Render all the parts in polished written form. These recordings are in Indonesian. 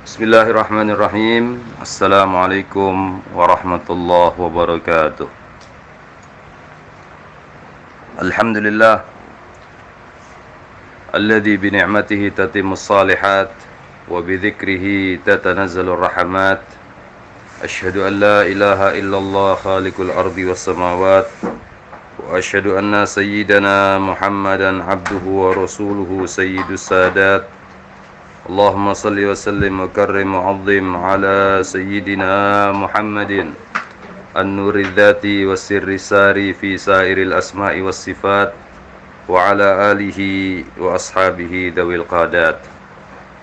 Bismillahirrahmanirrahim. Assalamualaikum warahmatullahi wabarakatuh. Alhamdulillah alladzi bi ni'matihi tatimmus shalihat wa bi dzikrihi tatanazzalur rahmat. Asyhadu an la ilaha illallah khaliqul ardi was samawat wa asyhadu anna sayyidana Muhammadan abduhu wa rasuluhu sayyidus sadat. Allahumma salli wa sallim wa karrim wa azim ala sayyidina Muhammadin an-nuri dzati wa sirri sari fi sairil asma'i was sifat wa ala alihi wa ashabihi dawil qadat.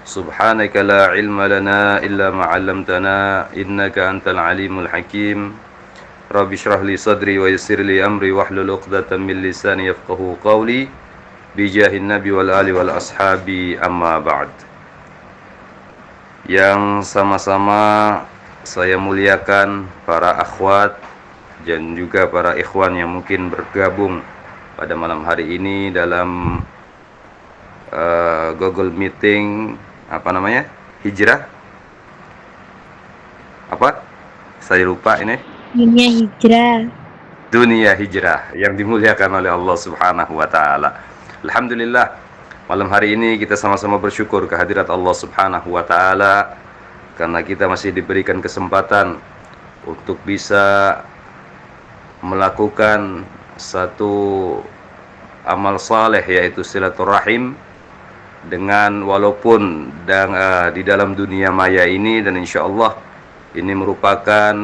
Subhanaka la ilma lana illa ma 'allamtana innaka antal alimul hakim. Rabbi shrah li sadri wa yassir li amri wahlul 'uqdatam min lisani yafqahu qawli bi jahin nabi wal ali wal ashabi amma ba'd. Yang sama-sama saya muliakan para akhwat dan juga para ikhwan yang mungkin bergabung pada malam hari ini dalam Google Meeting hijrah saya lupa ini, dunia hijrah yang dimuliakan oleh Allah Subhanahu wa taala. Alhamdulillah, malam hari ini kita sama-sama bersyukur kehadirat Allah Subhanahu wa taala karena kita masih diberikan kesempatan untuk bisa melakukan satu amal saleh, yaitu silaturahim, dengan walaupun di dalam dunia maya ini, dan insyaallah ini merupakan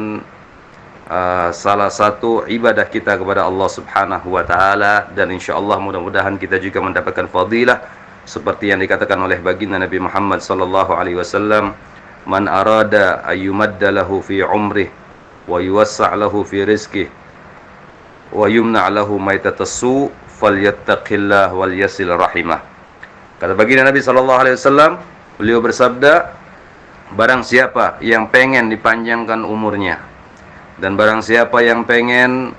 salah satu ibadah kita kepada Allah Subhanahu wa taala, dan insyaallah mudah-mudahan kita juga mendapatkan fadilah seperti yang dikatakan oleh baginda Nabi Muhammad sallallahu alaihi wasallam, man arada ayyumadda lahu fi umrih wa yuwassa' lahu fi rizqih wa yumna' lahu maitatassu falyattaqillah wal yasil rahimah. Kata baginda Nabi sallallahu alaihi wasallam, beliau bersabda, barang siapa yang pengen dipanjangkan umurnya dan barang siapa yang pengen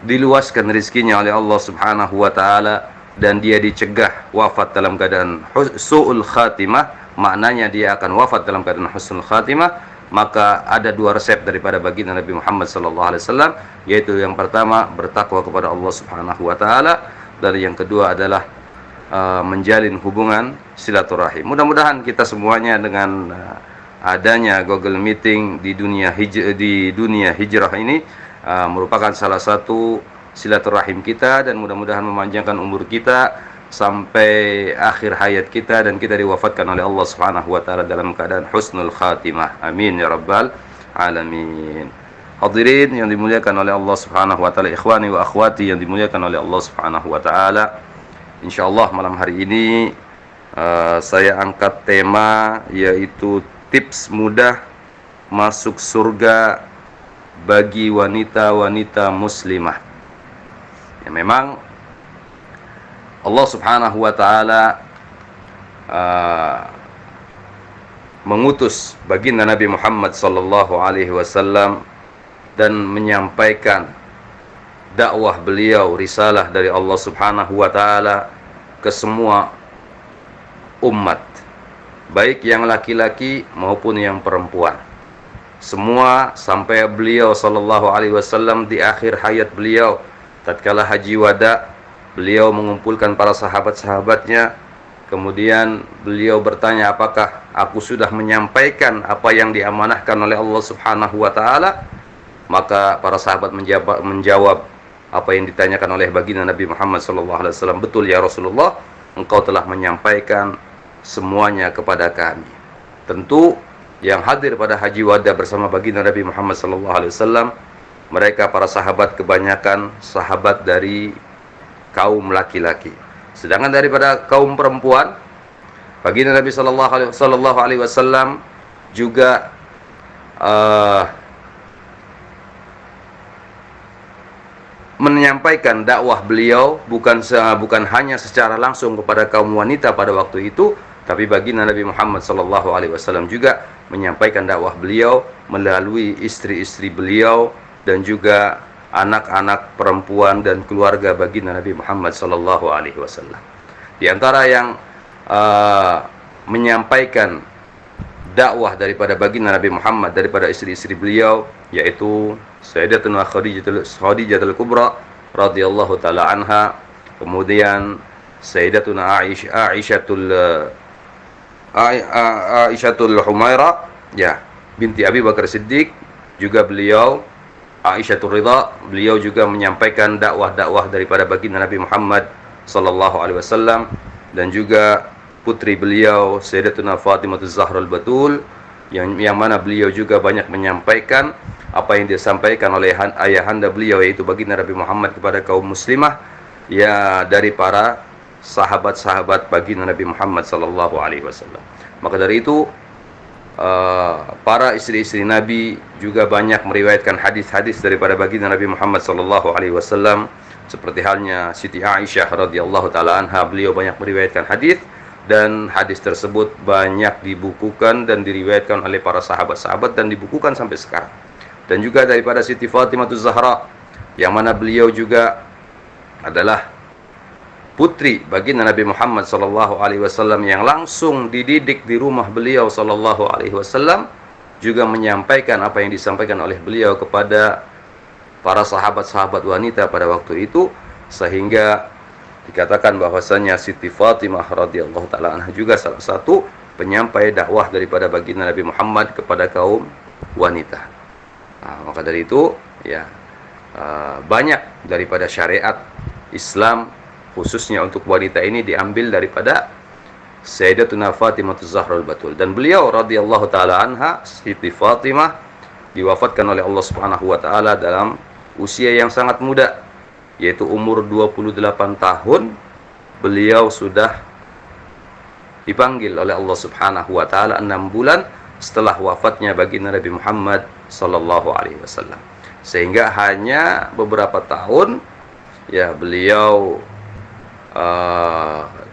diluaskan rizkinya oleh Allah Subhanahu wa taala dan dia dicegah wafat dalam keadaan su'ul khatimah, maknanya dia akan wafat dalam keadaan husnul khatimah, maka ada dua resep daripada baginda Nabi Muhammad sallallahu alaihi wasallam, yaitu yang pertama bertakwa kepada Allah Subhanahu wa taala, dan yang kedua adalah menjalin hubungan silaturahim. Mudah-mudahan kita semuanya dengan adanya Google Meeting di dunia hijrah ini merupakan salah satu silaturahim kita, dan mudah-mudahan memanjangkan umur kita sampai akhir hayat kita dan kita diwafatkan oleh Allah Subhanahu wa taala dalam keadaan husnul khatimah. Amin ya rabbal alamin. Hadirin yang dimuliakan oleh Allah Subhanahu wa taala, ikhwani wa akhwati yang dimuliakan oleh Allah Subhanahu wa taala. Insyaallah malam hari ini saya angkat tema, yaitu tips mudah masuk surga bagi wanita-wanita muslimah. Ya, memang Allah Subhanahu wa taala mengutus baginda Nabi Muhammad sallallahu alaihi wasallam dan menyampaikan dakwah beliau, risalah dari Allah Subhanahu wa taala ke semua umat, baik yang laki-laki maupun yang perempuan. Semua sampai beliau sallallahu alaihi wasallam di akhir hayat beliau, tatkala haji wada, beliau mengumpulkan para sahabat-sahabatnya. Kemudian beliau bertanya, apakah aku sudah menyampaikan apa yang diamanahkan oleh Allah Subhanahu wa taala? Maka para sahabat menjawab apa yang ditanyakan oleh baginda Nabi Muhammad sallallahu alaihi wasallam, betul ya Rasulullah, engkau telah menyampaikan semuanya kepada kami. Tentu yang hadir pada haji wada bersama baginda Nabi Muhammad sallallahu alaihi wasallam, mereka para sahabat kebanyakan sahabat dari kaum laki-laki. Sedangkan daripada kaum perempuan, baginda Nabi sallallahu alaihi wasallam juga menyampaikan dakwah beliau bukan hanya secara langsung kepada kaum wanita pada waktu itu, tapi baginda Nabi Muhammad sallallahu alaihi wasallam juga menyampaikan dakwah beliau melalui istri-istri beliau dan juga anak-anak perempuan dan keluarga baginda Nabi Muhammad sallallahu alaihi wasallam. Di antara yang menyampaikan dakwah daripada baginda Nabi Muhammad, daripada istri-istri beliau, yaitu Sayyidatuna Khadijatul Kubra radhiyallahu taala anha, kemudian Sayyidatuna Aisyatul Humaira, ya, binti Abi Bakar Siddiq, juga beliau Aisyatul Ridha, beliau juga menyampaikan dakwah-dakwah daripada baginda Nabi Muhammad sallallahu alaihi wasallam, dan juga putri beliau Sayyidatuna Fatimah Zahra al-Batul, yang mana beliau juga banyak menyampaikan apa yang disampaikan oleh ayahanda beliau, yaitu baginda Nabi Muhammad kepada kaum muslimah, ya, dari para sahabat-sahabat baginda Nabi Muhammad sallallahu alaihi wasallam. Maka dari itu para istri-istri Nabi juga banyak meriwayatkan hadis-hadis daripada baginda Nabi Muhammad sallallahu alaihi wasallam, seperti halnya Siti Aisyah radhiyallahu taala anha, beliau banyak meriwayatkan hadis, dan hadis tersebut banyak dibukukan dan diriwayatkan oleh para sahabat-sahabat dan dibukukan sampai sekarang. Dan juga daripada Siti Fatimah Zahra, yang mana beliau juga adalah putri baginda Nabi Muhammad sallallahu alaihi wasallam, yang langsung dididik di rumah beliau sallallahu alaihi wasallam, juga menyampaikan apa yang disampaikan oleh beliau kepada para sahabat-sahabat wanita pada waktu itu, sehingga dikatakan bahwasanya Siti Fatimah radhiyallahu taala anha juga salah satu penyampai dakwah daripada baginda Nabi Muhammad kepada kaum wanita. Maka dari itu, ya, banyak daripada syariat Islam khususnya untuk wanita ini diambil daripada Sayyidatuna Fatimah Zahra al-Batul. Dan beliau radhiyallahu taala anha, Siti Fatimah, diwafatkan oleh Allah Subhanahu wa taala dalam usia yang sangat muda, yaitu umur 28 tahun. Beliau sudah dipanggil oleh Allah Subhanahu wa taala 6 bulan setelah wafatnya baginda Nabi Muhammad sallallahu alaihi wasallam. Sehingga hanya beberapa tahun, ya, beliau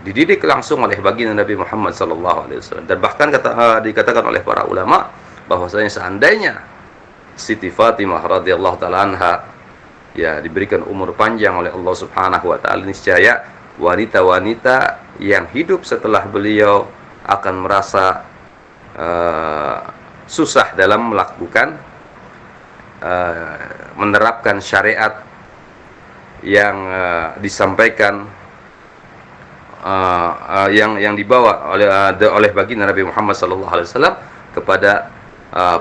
dididik langsung oleh baginda Nabi Muhammad sallallahu alaihi wasallam. Dan bahkan dikatakan oleh para ulama bahwasanya seandainya Siti Fatimah radhiyallahu taala anha, ya, diberikan umur panjang oleh Allah Subhanahu wa taala, niscaya wanita-wanita yang hidup setelah beliau akan merasa susah dalam melakukan menerapkan syariat yang disampaikan, yang dibawa oleh baginda Nabi Muhammad sallallahu alaihi wasallam kepada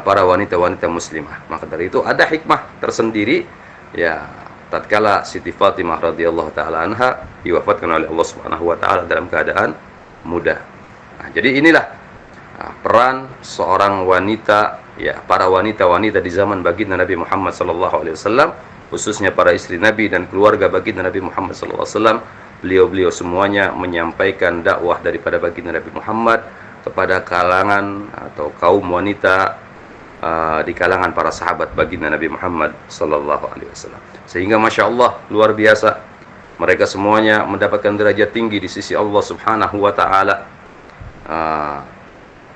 para wanita-wanita muslimah. Maka dari itu ada hikmah tersendiri, ya, tatkala Siti Fatimah radhiyallahu taala anha diwafatkan oleh Allah Subhanahu wa taala dalam keadaan muda. Jadi inilah peran seorang wanita, ya, para wanita-wanita di zaman baginda Nabi Muhammad sallallahu alaihi wasallam, khususnya para istri Nabi dan keluarga baginda Nabi Muhammad sallallahu alaihi wasallam. Beliau semuanya menyampaikan dakwah daripada baginda Nabi Muhammad kepada kalangan atau kaum wanita di kalangan para sahabat baginda Nabi Muhammad sallallahu alaihi wasallam. Sehingga Masya Allah, luar biasa, mereka semuanya mendapatkan derajat tinggi di sisi Allah Subhanahu wa taala.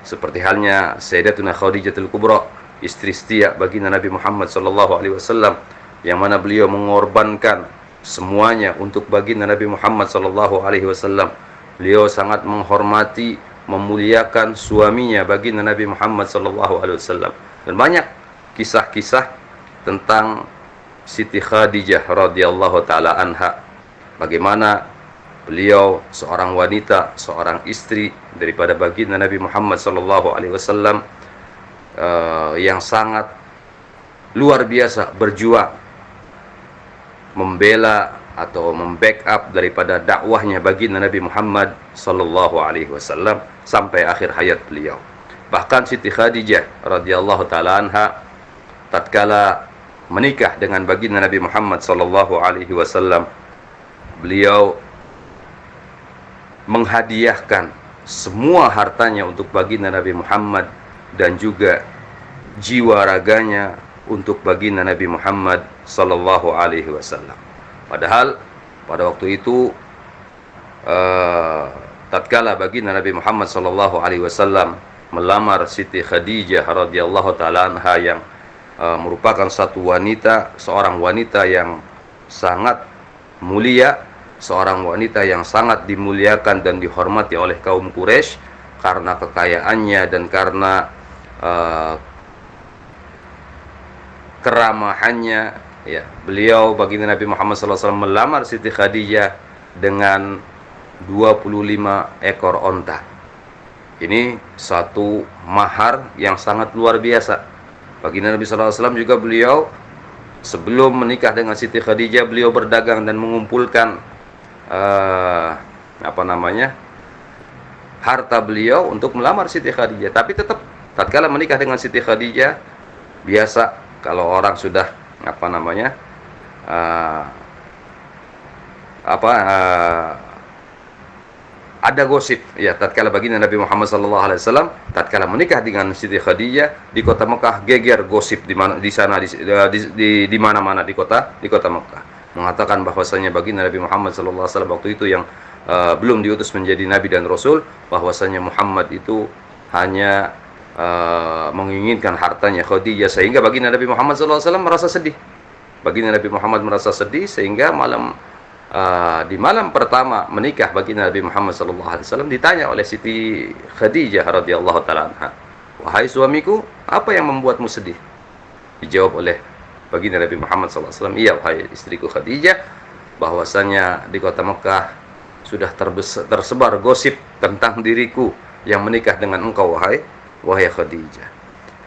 Seperti halnya Sayyidatuna Khadijatul Kubra, istri setia baginda Nabi Muhammad sallallahu alaihi wasallam, yang mana beliau mengorbankan semuanya untuk baginda Nabi Muhammad sallallahu alaihi wasallam. Beliau sangat menghormati, memuliakan suaminya baginda Nabi Muhammad sallallahu alaihi wasallam. Dan banyak kisah-kisah tentang Siti Khadijah radhiyallahu taala anha, bagaimana beliau seorang wanita, seorang istri daripada baginda Nabi Muhammad sallallahu alaihi wasallam, yang sangat luar biasa berjuang membela atau membackup daripada dakwahnya baginda Nabi Muhammad sallallahu alaihi wasallam sampai akhir hayat beliau. Bahkan Siti Khadijah radhiyallahu taala anha tatkala menikah dengan baginda Nabi Muhammad sallallahu alaihi wasallam, beliau menghadiahkan semua hartanya untuk baginda Nabi Muhammad dan juga jiwa raganya untuk baginda Nabi Muhammad sallallahu alaihi wasallam. Padahal pada waktu itu tatkala baginda Nabi Muhammad sallallahu alaihi wasallam melamar Siti Khadijah radhiyallahu taala anha, yang merupakan seorang wanita yang sangat mulia, seorang wanita yang sangat dimuliakan dan dihormati oleh kaum Quraisy, karena kekayaannya dan karena keramahannya, ya, beliau baginda Nabi Muhammad SAW melamar Siti Khadijah dengan 25 ekor onta. Ini satu mahar yang sangat luar biasa. Baginda Nabi SAW juga beliau sebelum menikah dengan Siti Khadijah, beliau berdagang dan mengumpulkan harta beliau untuk melamar Siti Khadijah. Tapi tetap tatkala menikah dengan Siti Khadijah, biasa kalau orang sudah ada gosip, ya, tatkala baginda Nabi Muhammad SAW tatkala menikah dengan Siti Khadijah, di kota Mekah geger gosip di mana-mana di kota Mekah, mengatakan bahwasanya baginda Nabi Muhammad SAW waktu itu yang belum diutus menjadi nabi dan rasul, bahwasanya Muhammad itu hanya menginginkan hartanya Khadijah, sehingga baginda Nabi Muhammad SAW merasa sedih. Baginda Nabi Muhammad merasa sedih sehingga di malam pertama menikah baginda Nabi Muhammad SAW ditanya oleh Siti Khadijah radhiyallahu taala anha, "Wahai suamiku, apa yang membuatmu sedih?" Dijawab oleh baginda Nabi Muhammad SAW, "Iya wahai istriku Khadijah, bahwasanya di kota Mekah sudah tersebar gosip tentang diriku yang menikah dengan engkau wahai Khadijah."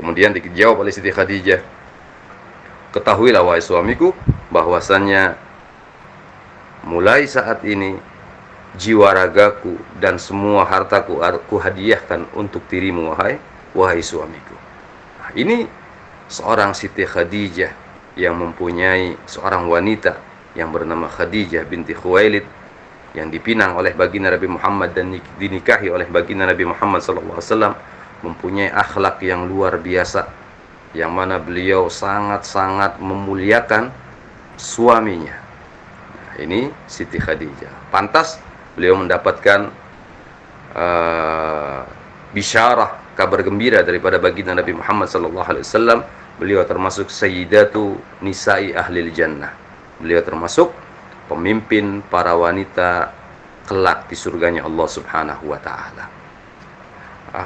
Kemudian dijawab oleh Siti Khadijah, "Ketahuilah wahai suamiku, bahwasanya mulai saat ini jiwa ragaku dan semua hartaku aku hadiahkan untuk dirimu wahai suamiku." Nah, ini seorang Siti Khadijah yang mempunyai seorang wanita yang bernama Khadijah binti Khuwailid, yang dipinang oleh baginda Nabi Muhammad dan dinikahi oleh baginda Nabi Muhammad SAW, mempunyai akhlak yang luar biasa, yang mana beliau sangat-sangat memuliakan suaminya. Ini Siti Khadijah. Pantas beliau mendapatkan bisyarah, kabar gembira daripada baginda Nabi Muhammad SAW. Beliau termasuk Sayyidatu Nisa'i Ahlil Jannah. Beliau termasuk pemimpin para wanita kelak di surganya Allah Subhanahu wa taala.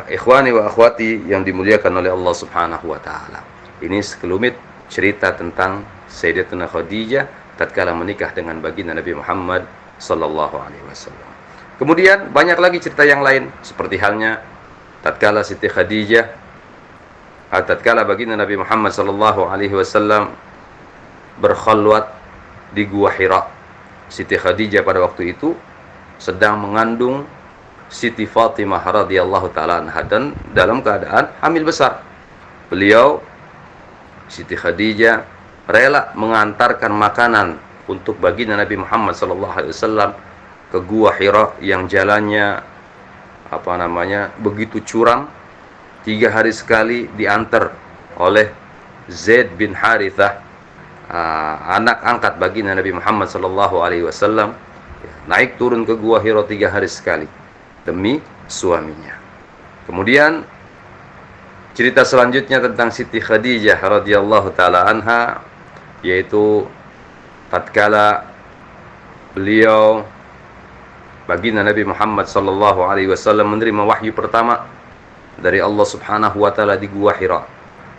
Ikhwani wa akhwati yang dimuliakan oleh Allah Subhanahu wa taala. Ini sekelumit cerita tentang Sayyidatuna Khadijah tatkala menikah dengan baginda Nabi Muhammad sallallahu alaihi wasallam. Kemudian banyak lagi cerita yang lain, seperti halnya tatkala Siti Khadijah, tatkala baginda Nabi Muhammad sallallahu alaihi wasallam berkhalwat di Gua Hira. Siti Khadijah pada waktu itu sedang mengandung Siti Fatimah radhiyallahu taala anha dan dalam keadaan hamil besar. Beliau, Siti Khadijah, rela mengantarkan makanan untuk baginda Nabi Muhammad SAW ke Gua Hira yang jalannya begitu curam. 3 hari sekali diantar oleh Zaid bin Harithah, anak angkat baginda Nabi Muhammad SAW, naik turun ke Gua Hira 3 hari sekali demi suaminya. Kemudian cerita selanjutnya tentang Siti Khadijah radhiyallahu taala anha, yaitu tatkala beliau baginda Nabi Muhammad sallallahu alaihi wasallam menerima wahyu pertama dari Allah Subhanahu wa taala di Gua Hira.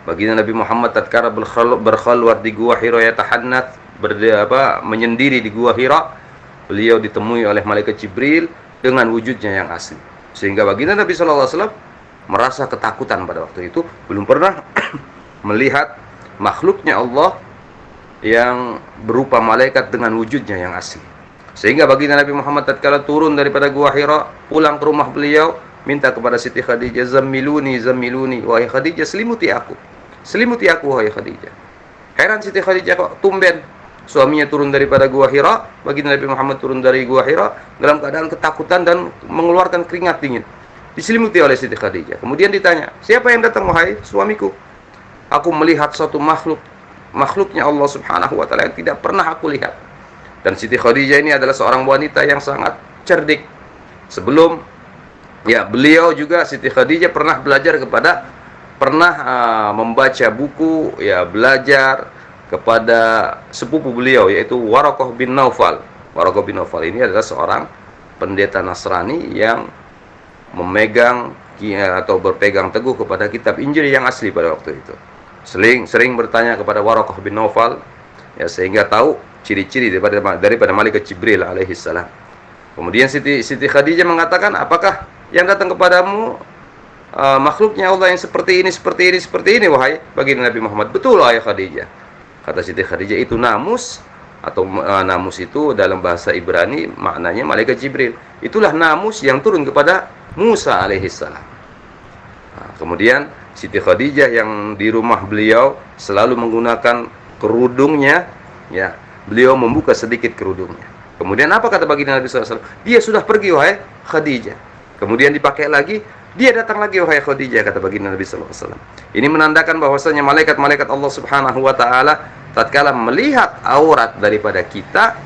Baginda Nabi Muhammad tatkala berkhalwat di Gua Hira, yatahannath, menyendiri di Gua Hira, beliau ditemui oleh malaikat Jibril dengan wujudnya yang asli. Sehingga baginda Nabi sallallahu alaihi wasallam merasa ketakutan pada waktu itu, belum pernah melihat makhluknya Allah yang berupa malaikat dengan wujudnya yang asli. Sehingga baginda Nabi Muhammad tatkala turun daripada Gua Hira, pulang ke rumah beliau, minta kepada Siti Khadijah, "Zammiluni, zammiluni, wahai Khadijah, selimuti aku wahai Khadijah." Heran Siti Khadijah, kok tumben suaminya turun daripada Gua Hira, baginda Nabi Muhammad turun dari Gua Hira dalam keadaan ketakutan dan mengeluarkan keringat dingin, diselimuti oleh Siti Khadijah. Kemudian ditanya, "Siapa yang datang wahai suamiku?" "Aku melihat suatu makhluknya Allah Subhanahu wa taala yang tidak pernah aku lihat." Dan Siti Khadijah ini adalah seorang wanita yang sangat cerdik. Sebelum beliau juga, Siti Khadijah pernah membaca buku, belajar kepada sepupu beliau, yaitu Waraqah bin Naufal. Waraqah bin Naufal ini adalah seorang pendeta Nasrani yang memegang atau berpegang teguh kepada kitab Injil yang asli pada waktu itu. Sering bertanya kepada Waraqah bin Naufal, ya, sehingga tahu ciri-ciri daripada malaikat Jibril alaihi salam. Kemudian Siti Khadijah mengatakan, apakah yang datang kepadamu makhluknya Allah yang seperti ini wahai baginda Nabi Muhammad? Betul wahai Khadijah. Kata Siti Khadijah, itu namus, atau namus itu dalam bahasa Ibrani maknanya malaikat Jibril. Itulah namus yang turun kepada Musa alaihissalam. Nah, kemudian Siti Khadijah yang di rumah beliau selalu menggunakan kerudungnya, ya, beliau membuka sedikit kerudungnya. Kemudian apa kata baginda Nabi SAW? Dia sudah pergi wahai Khadijah. Kemudian dipakai lagi, dia datang lagi wahai Khadijah, kata baginda Nabi SAW. Ini menandakan bahwasanya malaikat-malaikat Allah Subhanahu wa taala tatkala melihat aurat daripada kita,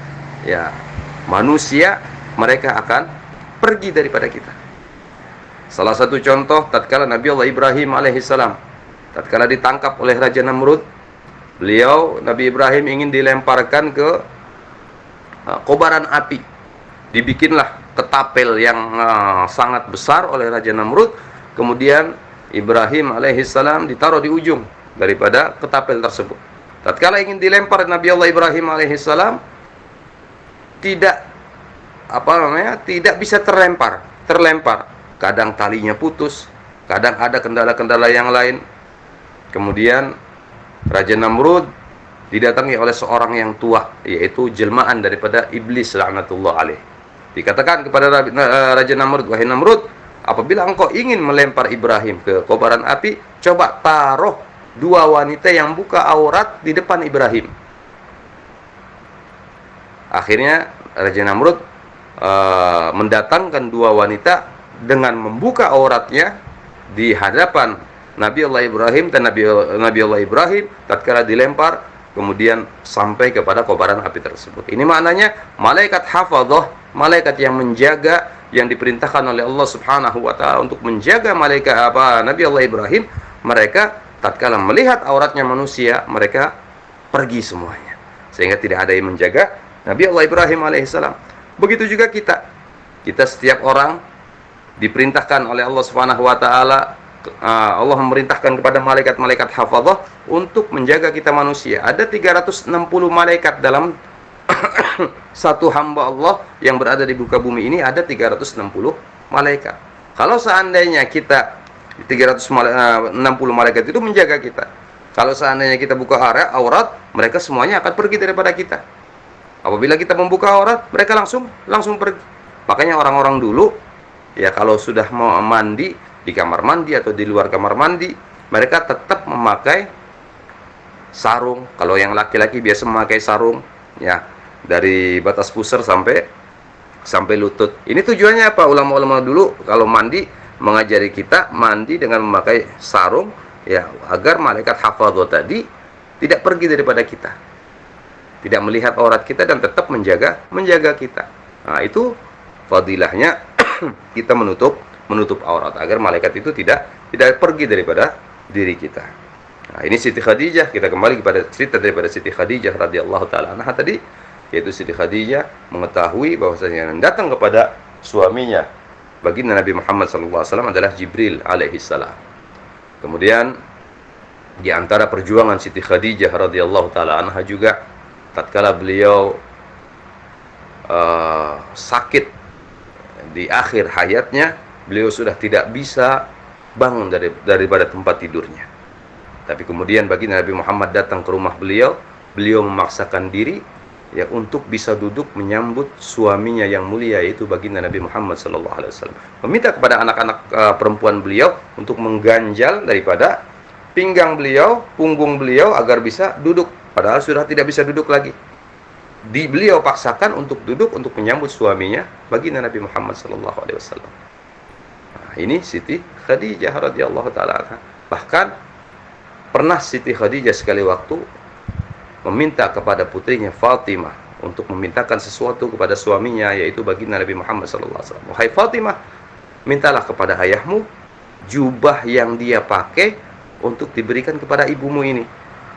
ya, manusia, mereka akan pergi daripada kita. Salah satu contoh tatkala Nabi Allah Ibrahim alaihissalam tatkala ditangkap oleh Raja Namrud, Nabi Ibrahim ingin dilemparkan ke kobaran api. Dibikinlah ketapel yang sangat besar oleh Raja Namrud. Kemudian Ibrahim alaihissalam ditaruh di ujung daripada ketapel tersebut. Tatkala ingin dilempar Nabi Allah Ibrahim alaihissalam, tidak bisa terlempar. Kadang talinya putus, kadang ada kendala-kendala yang lain. Kemudian Raja Namrud didatangi oleh seorang yang tua, yaitu jelmaan daripada iblis laknatullah alaih. Dikatakan kepada Raja Namrud, wahai Namrud, apabila engkau ingin melempar Ibrahim ke kobaran api, coba taruh dua wanita yang buka aurat di depan Ibrahim. Akhirnya Raja Namrud mendatangkan dua wanita dengan membuka auratnya di hadapan Nabi Allah Ibrahim, dan Nabi Allah Ibrahim tatkala dilempar kemudian sampai kepada kobaran api tersebut. Ini maknanya malaikat hafadzah, malaikat yang menjaga, yang diperintahkan oleh Allah Subhanahu wa taala untuk menjaga Nabi Allah Ibrahim. Mereka tatkala melihat auratnya manusia, mereka pergi semuanya, sehingga tidak ada yang menjaga Nabi Allah Ibrahim alaihissalam. Begitu juga kita setiap orang diperintahkan oleh Allah Subhanahu wa taala, Allah memerintahkan kepada malaikat-malaikat hafadzah untuk menjaga kita manusia. Ada 360 malaikat dalam satu hamba Allah yang berada di muka bumi ini, ada 360 malaikat. Kalau seandainya kita 360 malaikat itu menjaga kita, kalau seandainya kita buka aurat, mereka semuanya akan pergi daripada kita. Apabila kita membuka aurat, mereka langsung pergi. Makanya orang-orang dulu, ya, kalau sudah mau mandi di kamar mandi atau di luar kamar mandi, mereka tetap memakai sarung. Kalau yang laki-laki biasa memakai sarung, ya, dari batas pusar sampai lutut. Ini tujuannya apa? Ulama-ulama dulu kalau mandi mengajari kita mandi dengan memakai sarung, ya, agar malaikat hafadzah tadi tidak pergi daripada kita, tidak melihat aurat kita, dan tetap menjaga kita. Nah, itu fadilahnya kita menutup aurat agar malaikat itu tidak pergi daripada diri kita. Nah, ini Siti Khadijah. Kita kembali kepada cerita daripada Siti Khadijah radhiyallahu taala anha tadi, yaitu Siti Khadijah mengetahui bahwasanya yang datang kepada suaminya baginda Nabi Muhammad SAW adalah Jibril alaihissalam. Kemudian di antara perjuangan Siti Khadijah radhiyallahu taala anha juga tatkala beliau sakit di akhir hayatnya, beliau sudah tidak bisa bangun daripada tempat tidurnya. Tapi kemudian baginda Nabi Muhammad datang ke rumah beliau memaksakan diri, ya, untuk bisa duduk menyambut suaminya yang mulia, yaitu baginda Nabi Muhammad SAW. Meminta kepada anak-anak perempuan beliau untuk mengganjal daripada pinggang beliau, punggung beliau, agar bisa duduk, padahal sudah tidak bisa duduk lagi. Beliau paksakan untuk duduk untuk menyambut suaminya baginda Nabi Muhammad SAW. Nah, ini Siti Khadijah radhiyallahu taala. Bahkan pernah Siti Khadijah sekali waktu meminta kepada putrinya Fatimah untuk memintakan sesuatu kepada suaminya, yaitu baginda Nabi Muhammad SAW. Wahai Fatimah, mintalah kepada ayahmu jubah yang dia pakai untuk diberikan kepada ibumu ini,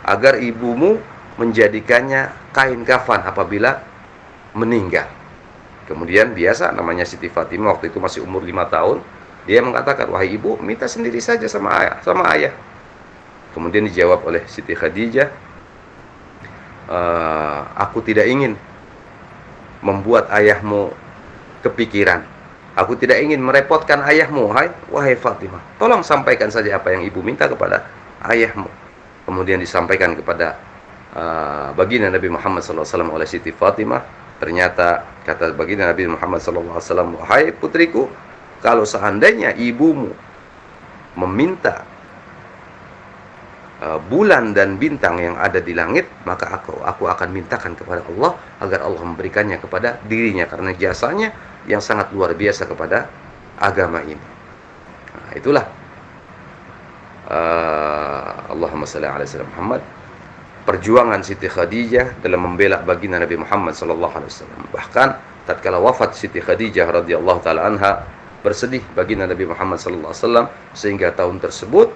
agar ibumu menjadikannya kain kafan apabila meninggal. Kemudian biasa namanya Siti Fatimah waktu itu masih umur 5 tahun, Dia mengatakan, wahai ibu, minta sendiri saja sama ayah. Kemudian dijawab oleh Siti Khadijah, aku tidak ingin membuat ayahmu kepikiran. Aku tidak ingin merepotkan ayahmu, wahai Fatimah. Tolong sampaikan saja apa yang ibu minta kepada ayahmu. Kemudian disampaikan kepada baginda Nabi Muhammad SAW oleh Siti Fatimah. Ternyata kata baginda Nabi Muhammad SAW, wahai putriku, kalau seandainya ibumu meminta bulan dan bintang yang ada di langit, maka aku akan mintakan kepada Allah agar Allah memberikannya kepada dirinya, karena jasanya yang sangat luar biasa kepada agama ini. Nah, itulah Allahumma shalli ala sayyidina Muhammad, perjuangan Siti Khadijah dalam membela baginda Nabi Muhammad SAW. Bahkan tatkala wafat Siti Khadijah radhiyallahu taala anha, bersedih baginda Nabi Muhammad SAW, sehingga tahun tersebut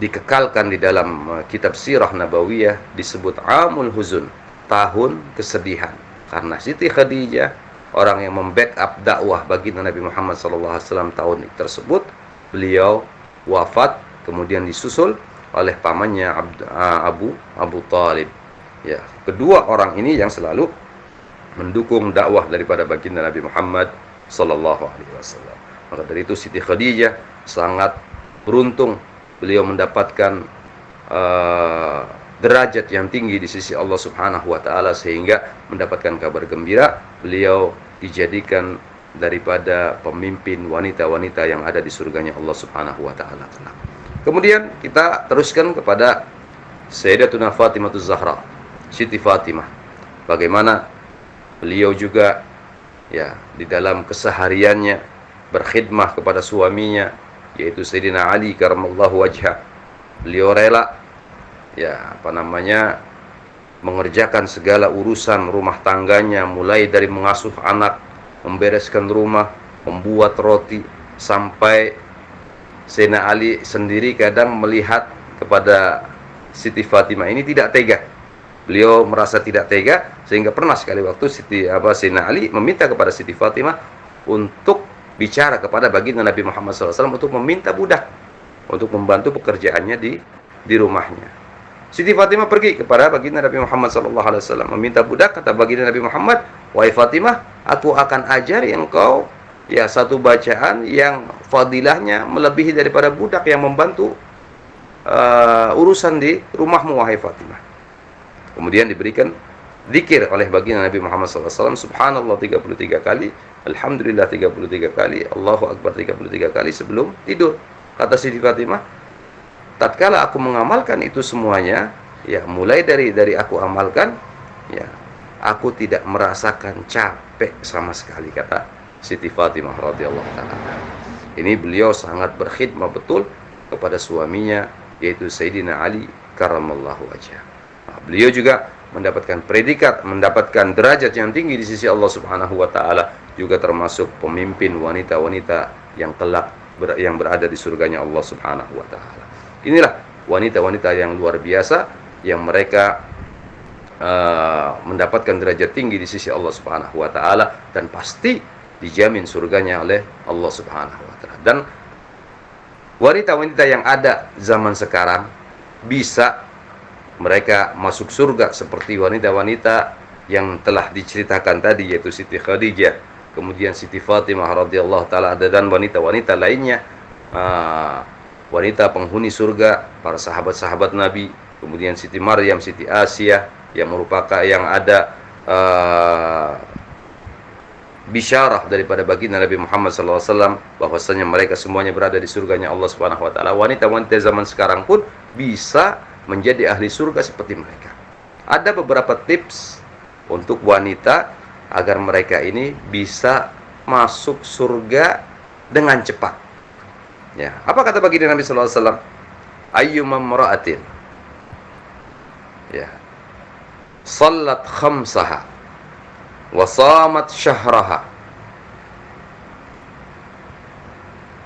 dikekalkan di dalam kitab Sirah Nabawiyah disebut Amul Huzun, tahun kesedihan, karena Siti Khadijah, orang yang membackup dakwah baginda Nabi Muhammad SAW tahun tersebut, beliau wafat, kemudian disusul oleh pamannya Abu Talib. Ya, kedua orang ini yang selalu mendukung dakwah daripada baginda Nabi Muhammad SAW. Maka dari itu Siti Khadijah sangat beruntung, beliau mendapatkan derajat yang tinggi di sisi Allah Subhanahu wa taala, sehingga mendapatkan kabar gembira beliau dijadikan daripada pemimpin wanita-wanita yang ada di surganya Allah Subhanahu wa taala. Kemudian kita teruskan kepada Sayyidatuna Fatimah Zahra, Siti Fatimah. Bagaimana beliau juga ya di dalam kesehariannya berkhidmah kepada suaminya, yaitu Sayyidina Ali karamallahu wajhah. Beliau rela mengerjakan segala urusan rumah tangganya, mulai dari mengasuh anak, membereskan rumah, membuat roti, sampai Sayyidina Ali sendiri kadang melihat kepada Siti Fatimah ini tidak tega. Beliau merasa tidak tega, sehingga pernah sekali waktu Sayyidina Ali meminta kepada Siti Fatimah untuk bicara kepada baginda Nabi Muhammad SAW untuk meminta budak untuk membantu pekerjaannya di rumahnya. Siti Fatimah pergi kepada baginda Nabi Muhammad SAW meminta budak. Kata baginda Nabi Muhammad, wahai Fatimah, aku akan ajari engkau satu bacaan yang fadilahnya melebihi daripada budak yang membantu urusan di rumahmu, wahai Fatimah. Kemudian diberikan zikir oleh baginda Nabi Muhammad SAW, subhanallah 33 kali, alhamdulillah 33 kali, Allahu Akbar 33 kali sebelum tidur. Kata Siti Fatimah, tatkala aku mengamalkan itu semuanya, mulai dari aku amalkan, aku tidak merasakan capek sama sekali, kata Siti Fatimah radhiyallahu taala. Ini beliau sangat berkhidmah betul kepada suaminya, yaitu Sayyidina Ali karamallahu wajhah. Nah, beliau juga mendapatkan predikat, mendapatkan derajat yang tinggi di sisi Allah Subhanahu wa taala, juga termasuk pemimpin wanita-wanita yang kelak yang berada di surganya Allah Subhanahu wa taala. Inilah wanita-wanita yang luar biasa yang mereka mendapatkan derajat tinggi di sisi Allah Subhanahu wa taala, dan pasti dijamin surganya oleh Allah Subhanahu wa taala. Dan wanita-wanita yang ada zaman sekarang bisa mereka masuk surga seperti wanita-wanita yang telah diceritakan tadi, yaitu Siti Khadijah, kemudian Siti Fatimah radhiyallahu taala, dan wanita-wanita lainnya, wanita penghuni surga, para sahabat-sahabat Nabi, kemudian Siti Maryam, Siti Asia, yang merupakan yang ada bisyarah daripada baginda Nabi Muhammad SAW bahwasanya mereka semuanya berada di surganya Allah Subhanahu wa taala. Wanita-wanita zaman sekarang pun bisa menjadi ahli surga seperti mereka. Ada beberapa tips untuk wanita agar mereka ini bisa masuk surga dengan cepat. Ya, apa kata baginda Nabi sallallahu alaihi wasallam? Ayyuma imra'atin sallat khamsaha wa shamat syahraha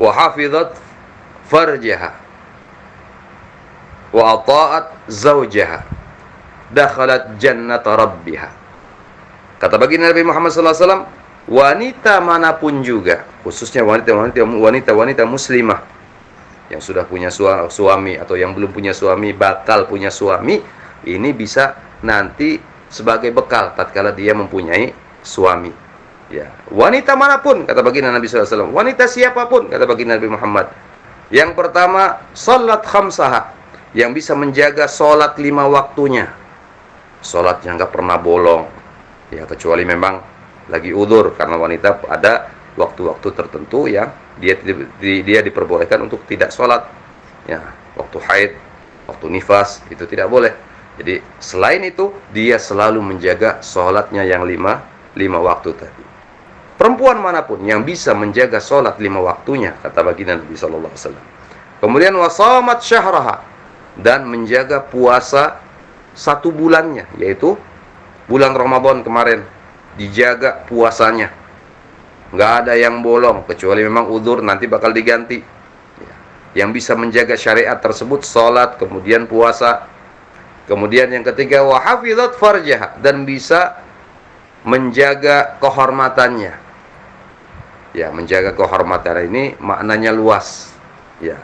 wa hafizat farjaha wa ata'at zawjaha dakhalat jannata rabbiha. Kata baginda Nabi Muhammad sallallahu alaihi wasallam, wanita manapun juga, khususnya wanita muslimah yang sudah punya suami atau yang belum punya suami, bakal punya suami, ini bisa nanti sebagai bekal tatkala dia mempunyai suami. Ya, wanita manapun, kata baginda Nabi SAW, wanita siapapun, kata baginda Nabi Muhammad. Yang pertama, salat khamsaha, yang bisa menjaga salat 5 waktunya. Salatnya nggak pernah bolong, ya kecuali memang lagi udzur, karena wanita ada waktu-waktu tertentu yang dia diperbolehkan untuk tidak sholat, ya, waktu haid, waktu nifas, itu tidak boleh. Jadi selain itu dia selalu menjaga sholatnya yang lima waktu tadi. Perempuan manapun yang bisa menjaga sholat 5 waktunya, kata baginda Nabi Sallallahu Alaihi Wasallam. Kemudian wasamat syahraha, dan menjaga puasa 1 bulannya, yaitu bulan Ramadan kemarin, dijaga puasanya, nggak ada yang bolong, kecuali memang udzur, nanti bakal diganti. Yang bisa menjaga syariat tersebut sholat, kemudian puasa. Kemudian yang ketiga, wa hafizat farjaha, dan bisa menjaga kehormatannya. Ya, menjaga kehormatan ini maknanya luas. Ya,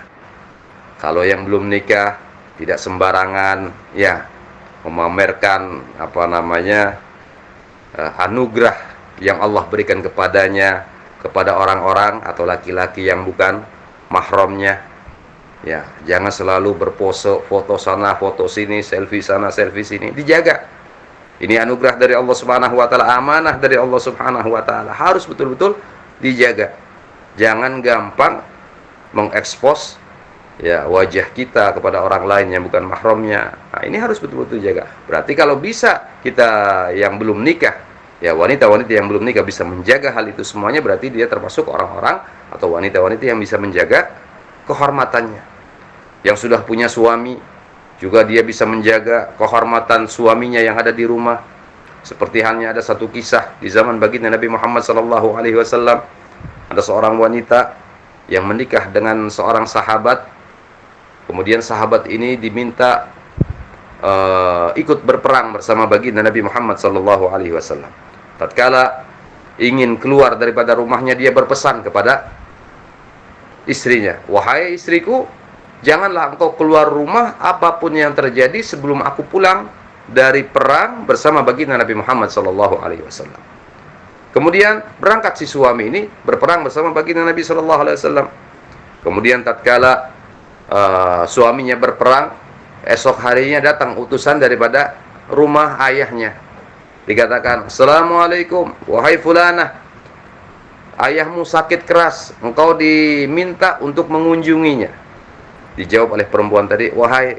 kalau yang belum nikah tidak sembarangan, ya, memamerkan anugerah yang Allah berikan kepadanya kepada orang-orang atau laki-laki yang bukan mahramnya. Ya, jangan selalu berpose, foto sana, foto sini, selfie sana, selfie sini. Dijaga. Ini anugerah dari Allah Subhanahu wa taala, amanah dari Allah Subhanahu wa taala. Harus betul-betul dijaga. Jangan gampang mengekspos, ya, wajah kita kepada orang lain yang bukan mahramnya. Nah, ini harus betul-betul dijaga. Berarti kalau bisa kita yang belum nikah, ya, wanita-wanita yang belum nikah bisa menjaga hal itu semuanya, berarti dia termasuk orang-orang atau wanita-wanita yang bisa menjaga kehormatannya. Yang sudah punya suami juga dia bisa menjaga kehormatan suaminya yang ada di rumah. Seperti halnya ada satu kisah di zaman baginda Nabi Muhammad SAW. Ada seorang wanita yang menikah dengan seorang sahabat. Kemudian sahabat ini diminta ikut berperang bersama baginda Nabi Muhammad SAW. Tatkala ingin keluar daripada rumahnya, dia berpesan kepada istrinya, wahai istriku, janganlah engkau keluar rumah apapun yang terjadi sebelum aku pulang dari perang bersama baginda Nabi Muhammad SAW. Kemudian berangkat si suami ini berperang bersama baginda Nabi SAW. Kemudian tatkala suaminya berperang, esok harinya datang utusan daripada rumah ayahnya. Dikatakan, assalamualaikum, wahai fulanah, ayahmu sakit keras, engkau diminta untuk mengunjunginya. Dijawab oleh perempuan tadi, wahai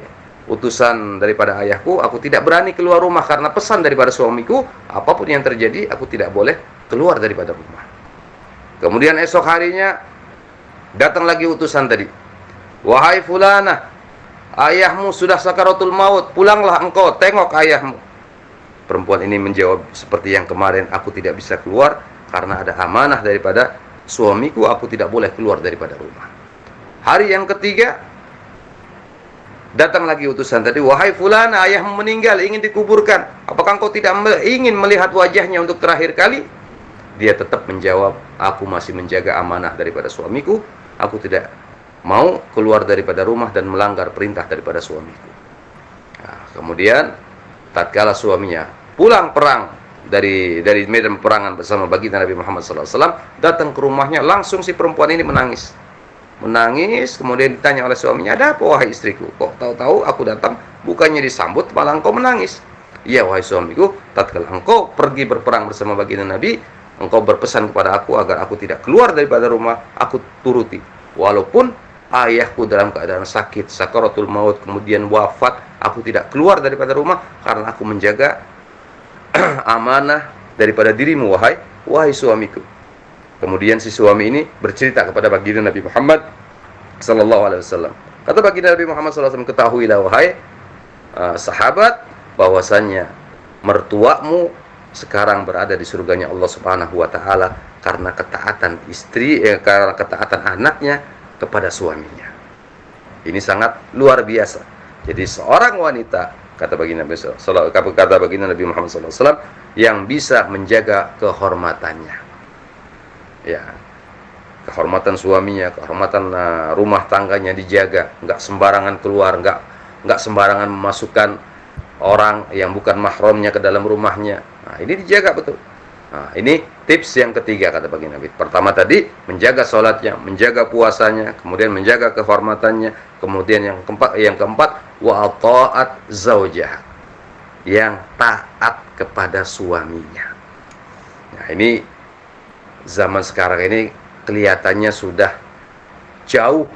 utusan daripada ayahku, aku tidak berani keluar rumah karena pesan daripada suamiku, apapun yang terjadi aku tidak boleh keluar daripada rumah. Kemudian esok harinya datang lagi utusan tadi, wahai fulanah, ayahmu sudah sakaratul maut, pulanglah engkau tengok ayahmu. Perempuan ini menjawab seperti yang kemarin, aku tidak bisa keluar karena ada amanah daripada suamiku, aku tidak boleh keluar daripada rumah. Hari yang ketiga datang lagi utusan tadi, wahai fulana, ayahmu meninggal, ingin dikuburkan, apakah engkau tidak ingin melihat wajahnya untuk terakhir kali? Dia tetap menjawab, aku masih menjaga amanah daripada suamiku, aku tidak mau keluar daripada rumah dan melanggar perintah daripada suamiku. Nah, kemudian tatkala suaminya pulang perang dari medan peperangan bersama baginda Nabi Muhammad SAW, datang ke rumahnya, langsung si perempuan ini menangis, kemudian ditanya oleh suaminya, ada apa wahai istriku, kok tahu-tahu aku datang bukannya disambut malah engkau menangis? Iya wahai suamiku, tatkala engkau pergi berperang bersama baginda Nabi, engkau berpesan kepada aku agar aku tidak keluar daripada rumah, aku turuti, walaupun ayahku dalam keadaan sakit, sakaratul maut, kemudian wafat, aku tidak keluar daripada rumah karena aku menjaga amanah daripada dirimu wahai suamiku. Kemudian si suami ini bercerita kepada baginda Nabi Muhammad sallallahu alaihi wasallam. Kata baginda Nabi Muhammad sallallahu alaihi wasallam, ketahuilah wahai sahabat, bahwasannya mertuamu sekarang berada di surganya Allah Subhanahu wa taala karena ketaatan karena ketaatan anaknya kepada suaminya. Ini sangat luar biasa. Jadi seorang wanita, kata baginda Nabi Muhammad sallallahu alaihi wasallam, yang bisa menjaga kehormatannya. Ya, kehormatan suaminya, kehormatan rumah tangganya dijaga, nggak sembarangan keluar, nggak sembarangan memasukkan orang yang bukan mahramnya ke dalam rumahnya. Nah, ini dijaga betul. Nah, ini tips yang ketiga kata baginda Nabi. Pertama tadi menjaga sholatnya, menjaga puasanya, kemudian menjaga kehormatannya, kemudian yang keempat wa ta'at zaujah, yang taat kepada suaminya. Nah, ini zaman sekarang ini kelihatannya sudah jauh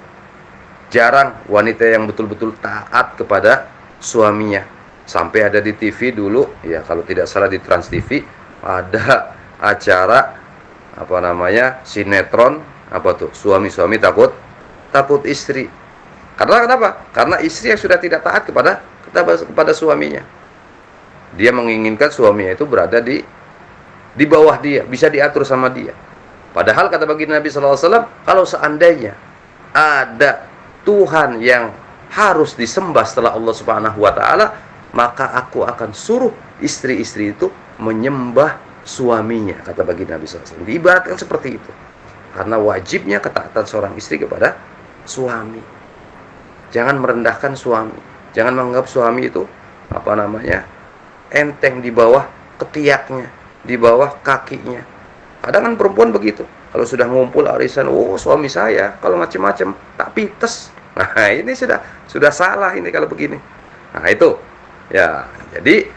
jarang wanita yang betul-betul taat kepada suaminya. Sampai ada di TV dulu, ya kalau tidak salah di Trans TV ada acara apa namanya sinetron apa tuh suami-suami takut takut istri. Karena kenapa? Karena istri yang sudah tidak taat kepada suaminya. Dia menginginkan suaminya itu berada di bawah dia, bisa diatur sama dia. Padahal kata baginda Nabi SAW, kalau seandainya ada Tuhan yang harus disembah setelah Allah Subhanahu wa taala, maka aku akan suruh istri-istri itu menyembah suaminya, kata baginda Nabi SAW. Diibaratkan seperti itu. Karena wajibnya ketaatan seorang istri kepada suami. Jangan merendahkan suami. Jangan menganggap suami itu apa namanya? Enteng di bawah ketiaknya, di bawah kakinya. Kadang kan perempuan begitu. Kalau sudah ngumpul arisan, oh suami saya kalau macam-macam tak pites. Nah, ini sudah salah ini kalau begini. Nah, itu. Ya, jadi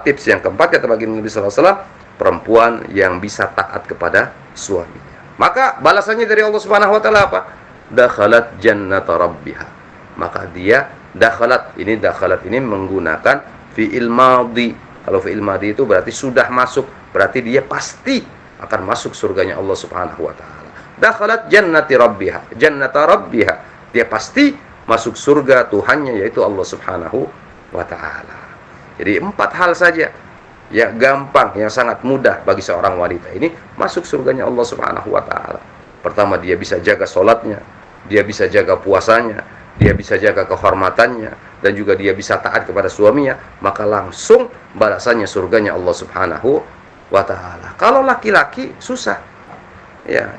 tips yang keempat kata baginda Nabi sallallahu alaihi wasallam, perempuan yang bisa taat kepada suaminya. Maka balasannya dari Allah Subhanahu wa taala apa? Dakhalat jannata rabbiha. Maka dia dakhalat ini menggunakan fi'il madhi. Kalau fi'il madhi itu berarti sudah masuk, berarti dia pasti akan masuk surganya Allah Subhanahu wa taala. Dakhalat jannata rabbiha. Dia pasti masuk surga Tuhannya, yaitu Allah Subhanahu wa taala. Jadi 4 hal saja ya, gampang, yang sangat mudah bagi seorang wanita ini masuk surganya Allah Subhanahu wa taala. Pertama, dia bisa jaga sholatnya, dia bisa jaga puasanya, dia bisa jaga kehormatannya, dan juga dia bisa taat kepada suaminya, maka langsung balasannya surganya Allah Subhanahu wa taala. Kalau laki-laki susah. Ya,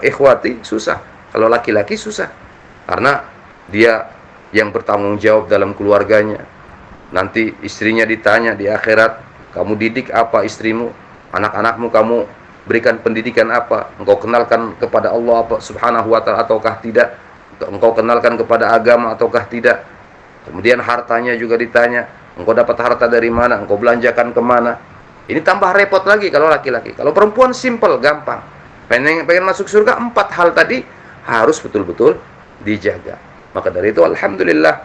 ikhwati, susah. Kalau laki-laki susah. Karena dia yang bertanggung jawab dalam keluarganya. Nanti istrinya ditanya di akhirat, kamu didik apa istrimu? Anak-anakmu kamu berikan pendidikan apa? Engkau kenalkan kepada Allah apa Subhanahu wa taala ataukah tidak? Engkau kenalkan kepada agama ataukah tidak? Kemudian hartanya juga ditanya, engkau dapat harta dari mana? Engkau belanjakan kemana? Ini tambah repot lagi kalau laki-laki. Kalau perempuan simple, gampang. Pengen masuk surga, 4 hal tadi harus betul-betul dijaga. Maka dari itu alhamdulillah,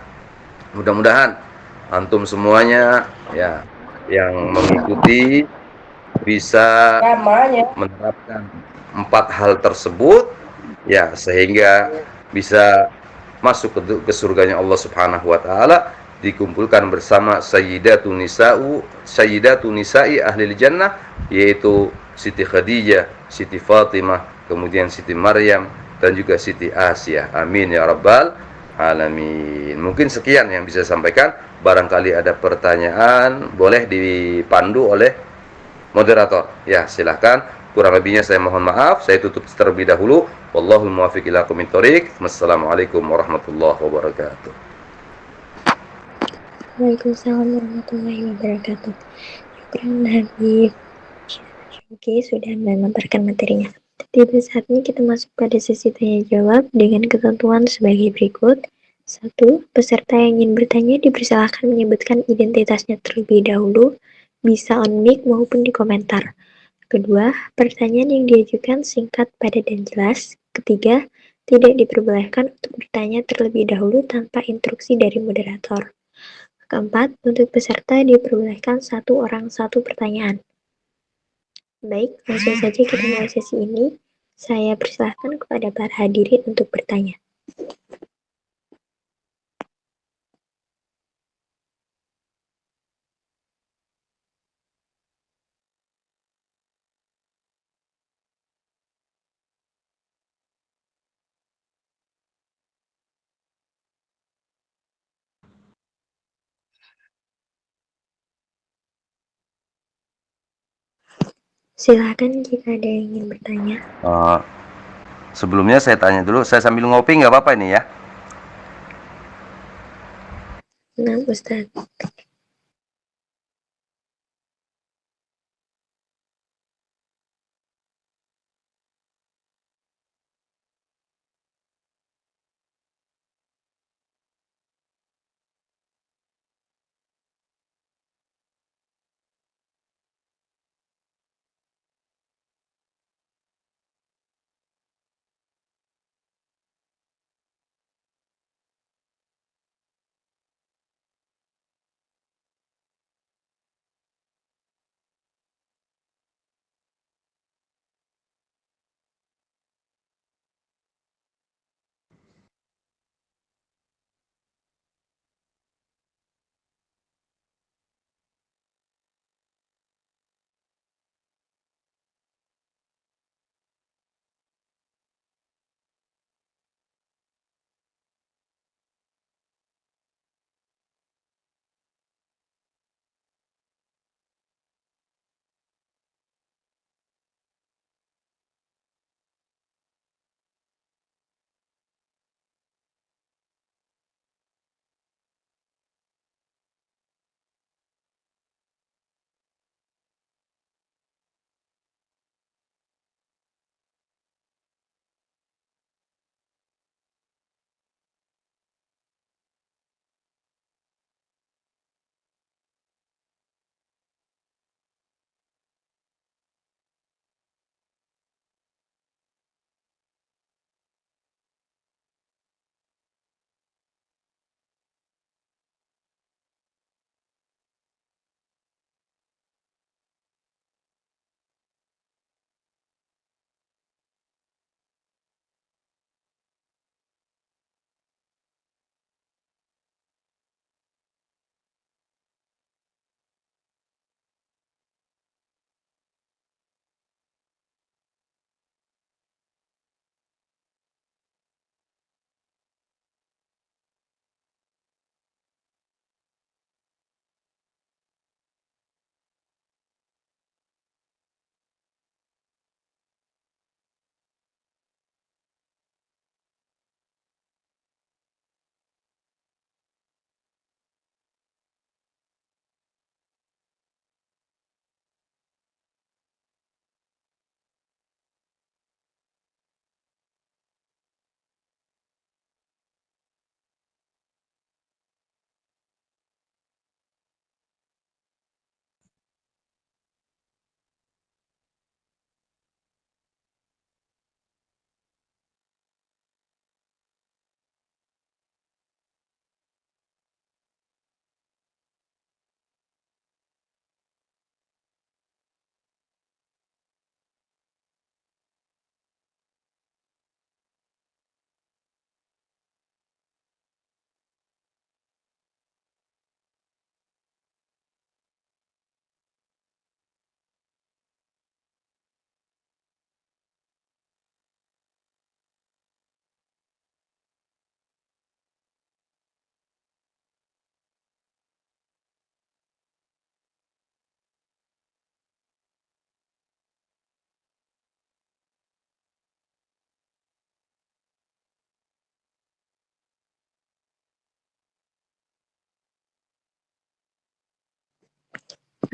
mudah-mudahan antum semuanya ya yang mengikuti bisa menerapkan 4 hal tersebut ya, sehingga bisa masuk ke surganya Allah Subhanahu wa taala, dikumpulkan bersama sayyidatu nisa'i ahli jannah, yaitu Siti Khadijah, Siti Fatimah, kemudian Siti Maryam, dan juga Siti Asia. Amin ya rabbal alamin. Mungkin sekian yang bisa sampaikan. Barangkali ada pertanyaan, boleh dipandu oleh moderator. Ya, silahkan. Kurang lebihnya saya mohon maaf. Saya tutup terlebih dahulu. Wallahul muwaffiq ila aqwamit thoriq. Wassalamualaikum warahmatullahi wabarakatuh. Waalaikumsalam warahmatullahi wabarakatuh. Syukran Habib. Oke, sudah memaparkan materinya. Tiba saat ini kita masuk pada sesi tanya jawab dengan ketentuan sebagai berikut. 1. Peserta yang ingin bertanya dipersilakan menyebutkan identitasnya terlebih dahulu, bisa on mic maupun di komentar. Kedua, pertanyaan yang diajukan singkat, padat, dan jelas. Ketiga, tidak diperbolehkan untuk bertanya terlebih dahulu tanpa instruksi dari moderator. Keempat, untuk peserta diperbolehkan 1 orang 1 pertanyaan. Baik, langsung saja kita mulai sesi ini. Saya persilahkan kepada para hadirin untuk bertanya. Silakan jika ada yang ingin bertanya. Sebelumnya saya tanya dulu, saya sambil ngopi nggak apa-apa ini ya? Nah, Ustaz.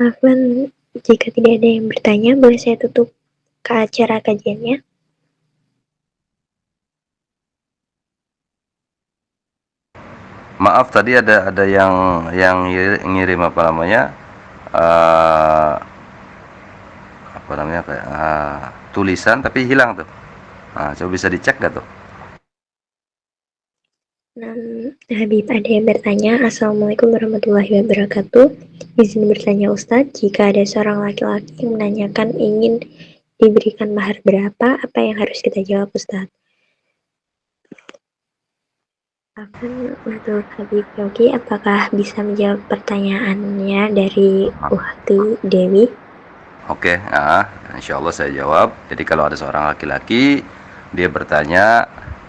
Afwan, jika tidak ada yang bertanya, boleh saya tutup ke acara kajiannya? Maaf tadi ada yang ngirim apa namanya? eh Apa namanya kayak tulisan tapi hilang tuh. Nah, coba bisa dicek gak tuh? Nah, Habib, ada yang bertanya. Assalamualaikum warahmatullahi wabarakatuh. Izin bertanya Ustadz, jika ada seorang laki-laki yang menanyakan ingin diberikan mahar berapa, apa yang harus kita jawab Ustadz? Akan untuk Habib Yogi, apakah bisa menjawab pertanyaannya dari Uhti Dewi? Oke, insya Allah saya jawab. Jadi kalau ada seorang laki-laki, dia bertanya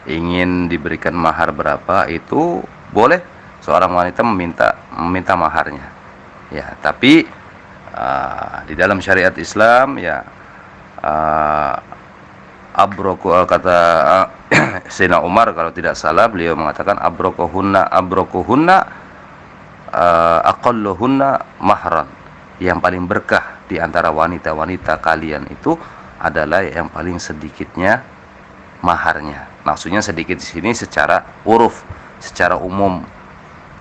ingin diberikan mahar berapa, itu boleh seorang wanita maharnya. Ya, tapi di dalam syariat Islam ya uh, kata Sayyidina Umar kalau tidak salah, beliau mengatakan abrokohunna aqalluhunna mahran, yang paling berkah di antara wanita-wanita kalian itu adalah yang paling sedikitnya maharnya. Maksudnya sedikit di sini secara uruf, secara umum.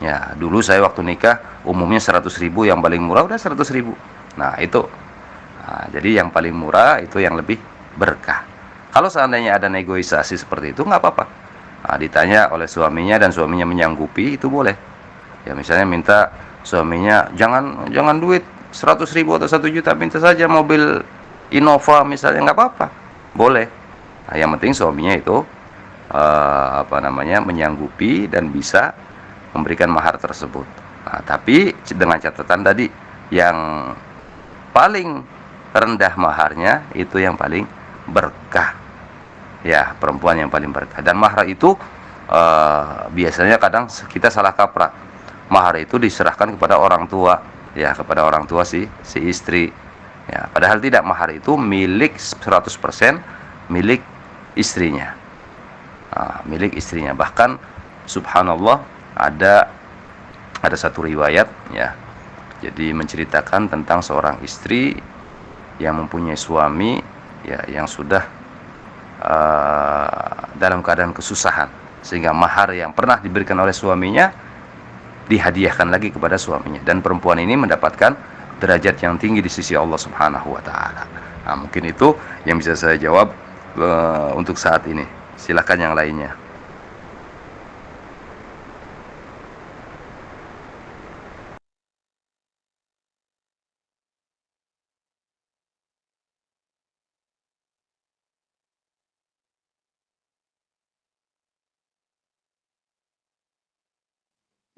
Ya, dulu saya waktu nikah umumnya 100.000, yang paling murah udah 100.000. Nah, itu. Nah, jadi yang paling murah itu yang lebih berkah. Kalau seandainya ada negosiasi seperti itu nggak apa-apa. Nah, ditanya oleh suaminya dan suaminya menyanggupi, itu boleh. Ya, misalnya minta suaminya jangan duit 100.000 atau 1 juta, minta saja mobil Innova misalnya, nggak apa-apa, boleh. Nah, yang penting suaminya itu menyanggupi dan bisa memberikan mahar tersebut. Nah, tapi dengan catatan tadi, yang paling rendah maharnya itu yang paling berkah. Ya, perempuan yang paling berkah. Dan mahar itu biasanya kadang kita salah kaprah. Mahar itu diserahkan kepada orang tua, ya, kepada orang tua si istri. Ya, padahal tidak, mahar itu milik 100% milik istrinya. Milik istrinya. Bahkan subhanallah, ada satu riwayat, ya. Jadi menceritakan tentang seorang istri yang mempunyai suami, ya, yang sudah dalam keadaan kesusahan, sehingga mahar yang pernah diberikan oleh suaminya dihadiahkan lagi kepada suaminya, dan perempuan ini mendapatkan derajat yang tinggi di sisi Allah Subhanahu wa taala. Nah, mungkin itu yang bisa saya jawab untuk saat ini. Silakan yang lainnya.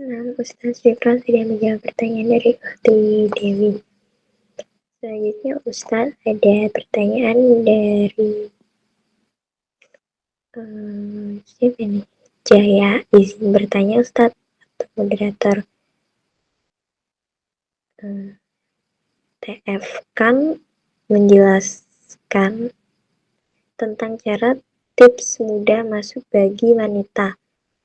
Nah, Ustaz Fikran sudah menjawab pertanyaan dari Ukhti Dewi. Selanjutnya Ustaz ada pertanyaan dari siapa nih? Jaya, izin bertanya Ustaz atau moderator. TF kan menjelaskan tentang cara tips mudah masuk bagi wanita.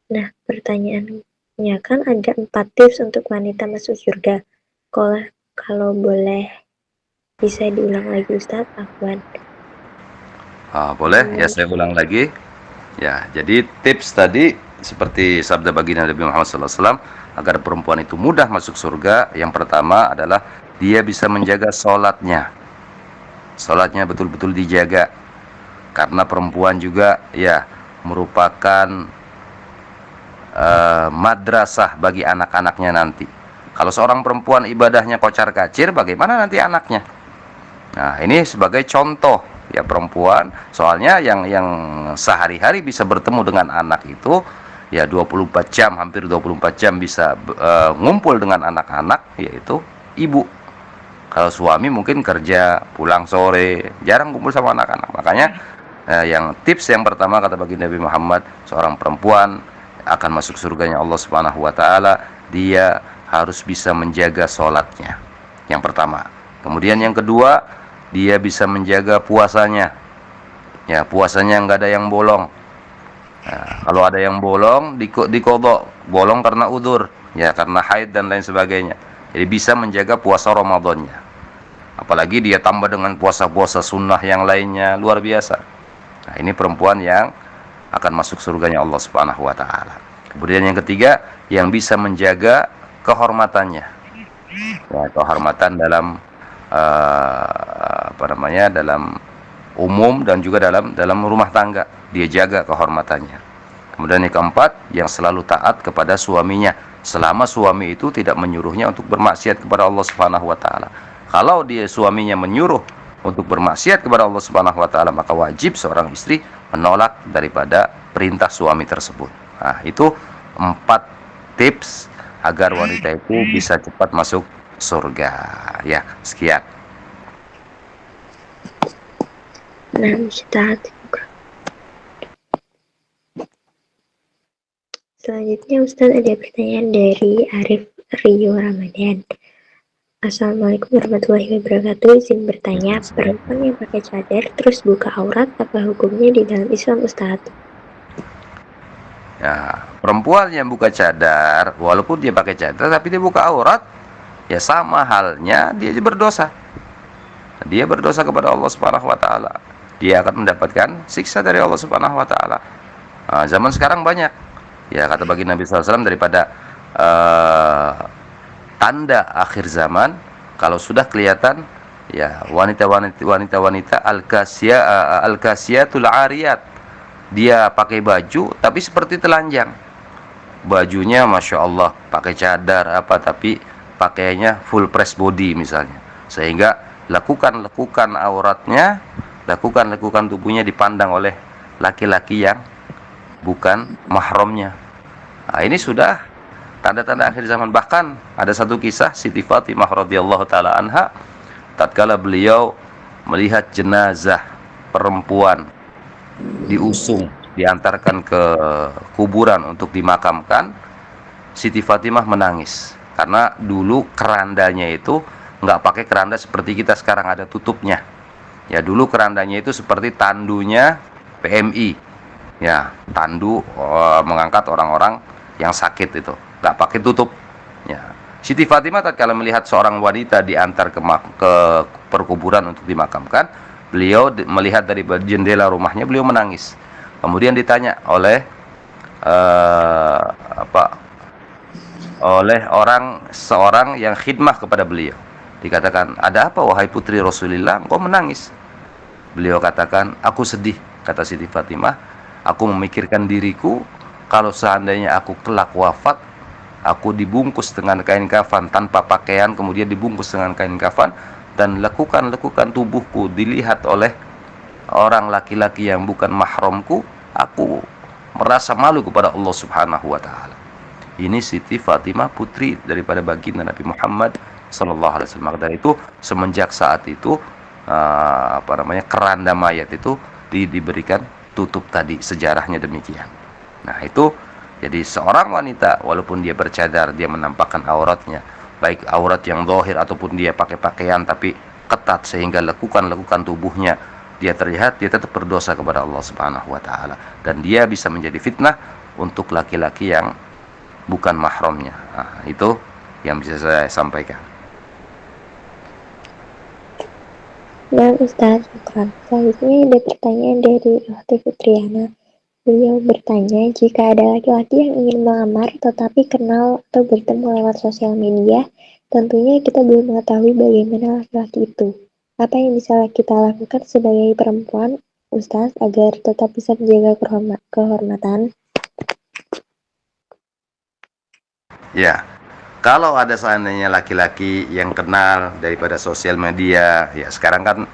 Nah, pertanyaannya kan ada 4 tips untuk wanita masuk surga. Kalau boleh bisa diulang lagi Ustaz, Afwan. Boleh ya, saya ulang lagi. Ya, jadi tips tadi seperti sabda baginda Nabi Muhammad SAW agar perempuan itu mudah masuk surga. Yang pertama adalah dia bisa menjaga sholatnya. Sholatnya betul-betul dijaga, karena perempuan juga ya merupakan madrasah bagi anak-anaknya nanti. Kalau seorang perempuan ibadahnya kocar-kacir, bagaimana nanti anaknya? Nah, ini sebagai contoh ya perempuan, soalnya yang sehari-hari bisa bertemu dengan anak itu ya 24 jam, hampir 24 jam bisa ngumpul dengan anak-anak, yaitu ibu. Kalau suami mungkin kerja, pulang sore, jarang kumpul sama anak-anak. Makanya yang tips yang pertama kata baginda Nabi Muhammad, seorang perempuan akan masuk surganya Allah Subhanahu wa taala, dia harus bisa menjaga sholatnya. Yang pertama. Kemudian yang kedua, dia bisa menjaga puasanya. Ya, puasanya nggak ada yang bolong. Nah, kalau ada yang bolong, dikodok. Bolong karena udur, ya, karena haid dan lain sebagainya. Jadi bisa menjaga puasa Ramadannya. Apalagi dia tambah dengan puasa-puasa sunnah yang lainnya, luar biasa. Nah, ini perempuan yang akan masuk surganya Allah Subhanahu wa taala. Kemudian yang ketiga, yang bisa menjaga kehormatannya. Ya, kehormatan dalam dalam umum dan juga dalam rumah tangga, dia jaga kehormatannya. Kemudian yang keempat, yang selalu taat kepada suaminya selama suami itu tidak menyuruhnya untuk bermaksiat kepada Allah Subhanahu wa taala. Kalau dia suaminya menyuruh untuk bermaksiat kepada Allah Subhanahu wa taala, maka wajib seorang istri menolak daripada perintah suami tersebut. Nah, itu 4 tips agar wanita itu bisa cepat masuk surga. Ya, sekian. Nah, Ustaz. Selanjutnya Ustaz ada pertanyaan dari Arif Rio Ramadan. Assalamualaikum warahmatullahi wabarakatuh. Izin bertanya, perempuan yang pakai cadar terus buka aurat, apa hukumnya di dalam Islam, Ustadz? Ya, perempuan yang buka cadar, walaupun dia pakai cadar tapi dia buka aurat, ya sama halnya dia berdosa. Dia berdosa kepada Allah Subhanahu wa taala. Dia akan mendapatkan siksa dari Allah Subhanahu wa taala. Zaman sekarang banyak. Ya, kata baginda Nabi SAW, daripada tanda akhir zaman, kalau sudah kelihatan ya wanita al-kasiyatul ariyat, dia pakai baju tapi seperti telanjang, bajunya masya Allah pakai cadar apa, tapi pakaiannya full press body misalnya, sehingga lekukan auratnya, lekukan tubuhnya dipandang oleh laki-laki yang bukan mahramnya. Nah, ini sudah tanda-tanda akhir zaman. Bahkan ada satu kisah Siti Fatimah radhiyallahu taala anha, tatkala beliau melihat jenazah perempuan diusung, diantarkan ke kuburan untuk dimakamkan, Siti Fatimah menangis karena dulu kerandanya itu nggak pakai keranda seperti kita sekarang ada tutupnya. Ya, dulu kerandanya itu seperti tandunya PMI, ya, tandu mengangkat orang-orang yang sakit, itu nggak pakai tutup. Ya, Siti Fatimah tatkala melihat seorang wanita diantar ke perkuburan untuk dimakamkan, beliau melihat dari jendela rumahnya, beliau menangis. Kemudian ditanya oleh seorang yang khidmah kepada beliau, dikatakan, ada apa wahai putri Rasulullah, engkau menangis? Beliau katakan, aku sedih, kata Siti Fatimah, aku memikirkan diriku, kalau seandainya aku kelak wafat, aku dibungkus dengan kain kafan tanpa pakaian, kemudian dibungkus dengan kain kafan, dan lekukan tubuhku dilihat oleh orang laki-laki yang bukan mahramku, aku merasa malu kepada Allah Subhanahu wa taala. Ini Siti Fatimah, putri daripada baginda Nabi Muhammad sallallahu alaihi wasallam. Dan itu semenjak saat itu keranda mayat itu diberikan tutup tadi, sejarahnya demikian. Nah, itu jadi seorang wanita walaupun dia bercadar, dia menampakkan auratnya, baik aurat yang zahir ataupun dia pakai pakaian tapi ketat sehingga lekukan tubuhnya dia terlihat, dia tetap berdosa kepada Allah Subhanahu wa taala, dan dia bisa menjadi fitnah untuk laki-laki yang bukan mahramnya. Nah, itu yang bisa saya sampaikan. Nah, Ustadz, selanjutnya ada pertanyaan dari Ahti Fitriana. Beliau bertanya, jika ada laki-laki yang ingin melamar tetapi kenal atau bertemu lewat sosial media, tentunya kita belum mengetahui bagaimana laki-laki itu. Apa yang bisa kita lakukan sebagai perempuan, Ustadz, agar tetap bisa menjaga kehormatan? Ya, kalau ada seandainya laki-laki yang kenal daripada sosial media, ya sekarang kan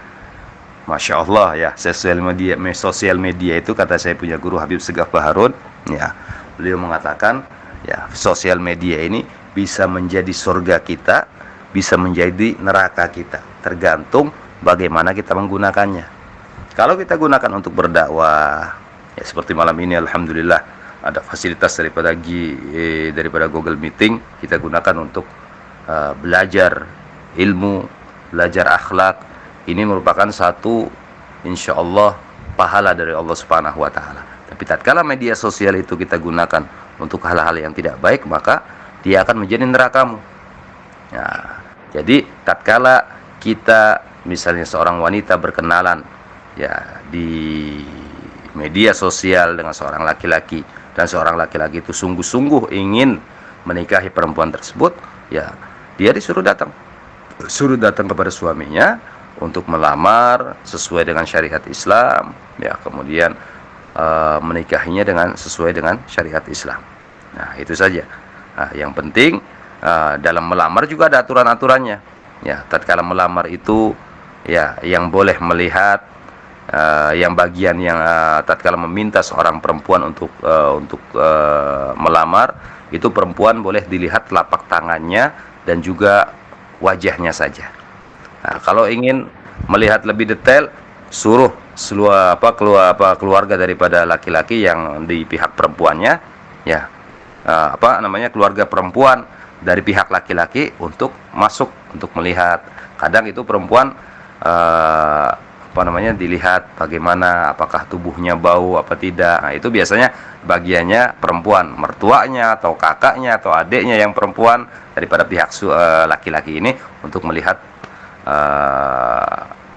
Masya Allah ya, sosial media itu, kata saya punya guru Habib Segaf Baharun, ya, beliau mengatakan, ya, sosial media ini bisa menjadi surga kita, bisa menjadi neraka kita, tergantung bagaimana kita menggunakannya. Kalau kita gunakan untuk berdakwah, ya seperti malam ini alhamdulillah ada fasilitas daripada Google Meeting, kita gunakan untuk belajar ilmu, belajar akhlak. Ini merupakan satu insya Allah pahala dari Allah Subhanahu wa taala. Tapi tatkala media sosial itu kita gunakan untuk hal-hal yang tidak baik, maka dia akan menjadi nerakamu. Ya, jadi tatkala kita misalnya seorang wanita berkenalan ya di media sosial dengan seorang laki-laki, dan seorang laki-laki itu sungguh-sungguh ingin menikahi perempuan tersebut, ya dia disuruh datang kepada suaminya untuk melamar sesuai dengan syariat Islam, ya, kemudian menikahinya sesuai dengan syariat Islam. Nah, itu saja. Nah, yang penting dalam melamar juga ada aturan-aturannya. Ya, tatkala melamar itu, ya, yang boleh melihat, yang bagian yang tatkala meminta seorang perempuan untuk melamar, itu perempuan boleh dilihat telapak tangannya dan juga wajahnya saja. Nah, kalau ingin melihat lebih detail, suruh keluarga daripada laki-laki yang di pihak perempuannya, ya, keluarga perempuan dari pihak laki-laki untuk masuk untuk melihat. Kadang itu perempuan dilihat bagaimana, apakah tubuhnya bau apa tidak. Nah, itu biasanya bagiannya perempuan, mertuanya atau kakaknya atau adiknya yang perempuan daripada pihak laki-laki ini untuk melihat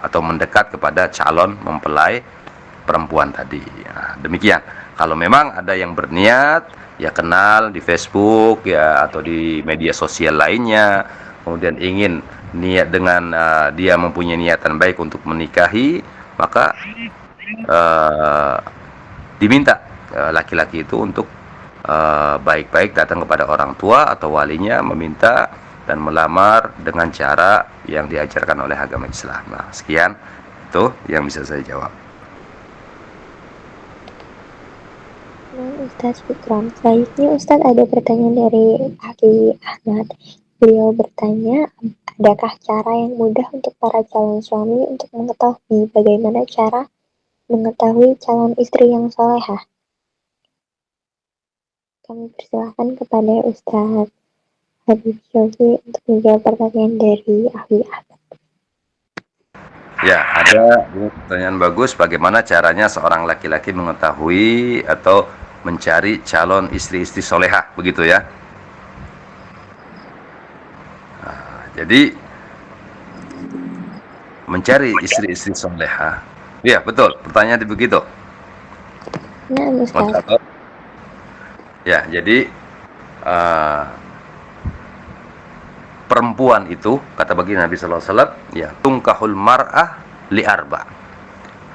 atau mendekat kepada calon mempelai perempuan tadi. Nah, demikian. Kalau memang ada yang berniat, ya kenal di Facebook ya atau di media sosial lainnya, kemudian ingin niat dengan dia mempunyai niatan baik untuk menikahi, maka diminta laki-laki itu untuk baik-baik datang kepada orang tua atau walinya, meminta dan melamar dengan cara yang diajarkan oleh agama Islam. Nah, sekian itu yang bisa saya jawab. Ustaz Fikram, selanjutnya Ustaz ada pertanyaan dari Aki Ahmad. Beliau bertanya, adakah cara yang mudah untuk para calon suami untuk mengetahui bagaimana cara mengetahui calon istri yang salehah? Kami persilahkan kepada Ustaz Habib Syauqi untuk menjawab pertanyaan dari Aki Ahmad. Ya, ada pertanyaan bagus. Bagaimana caranya seorang laki-laki mengetahui atau mencari calon istri-istri solehah, begitu ya? Nah, jadi mencari istri-istri solehah. Ya, betul. Pertanyaan begitu. Nah, Ustaz. Ya, jadi perempuan itu, kata baginda Nabi sallallahu alaihi wasallam, ya, tungkahul mar'ah li arba.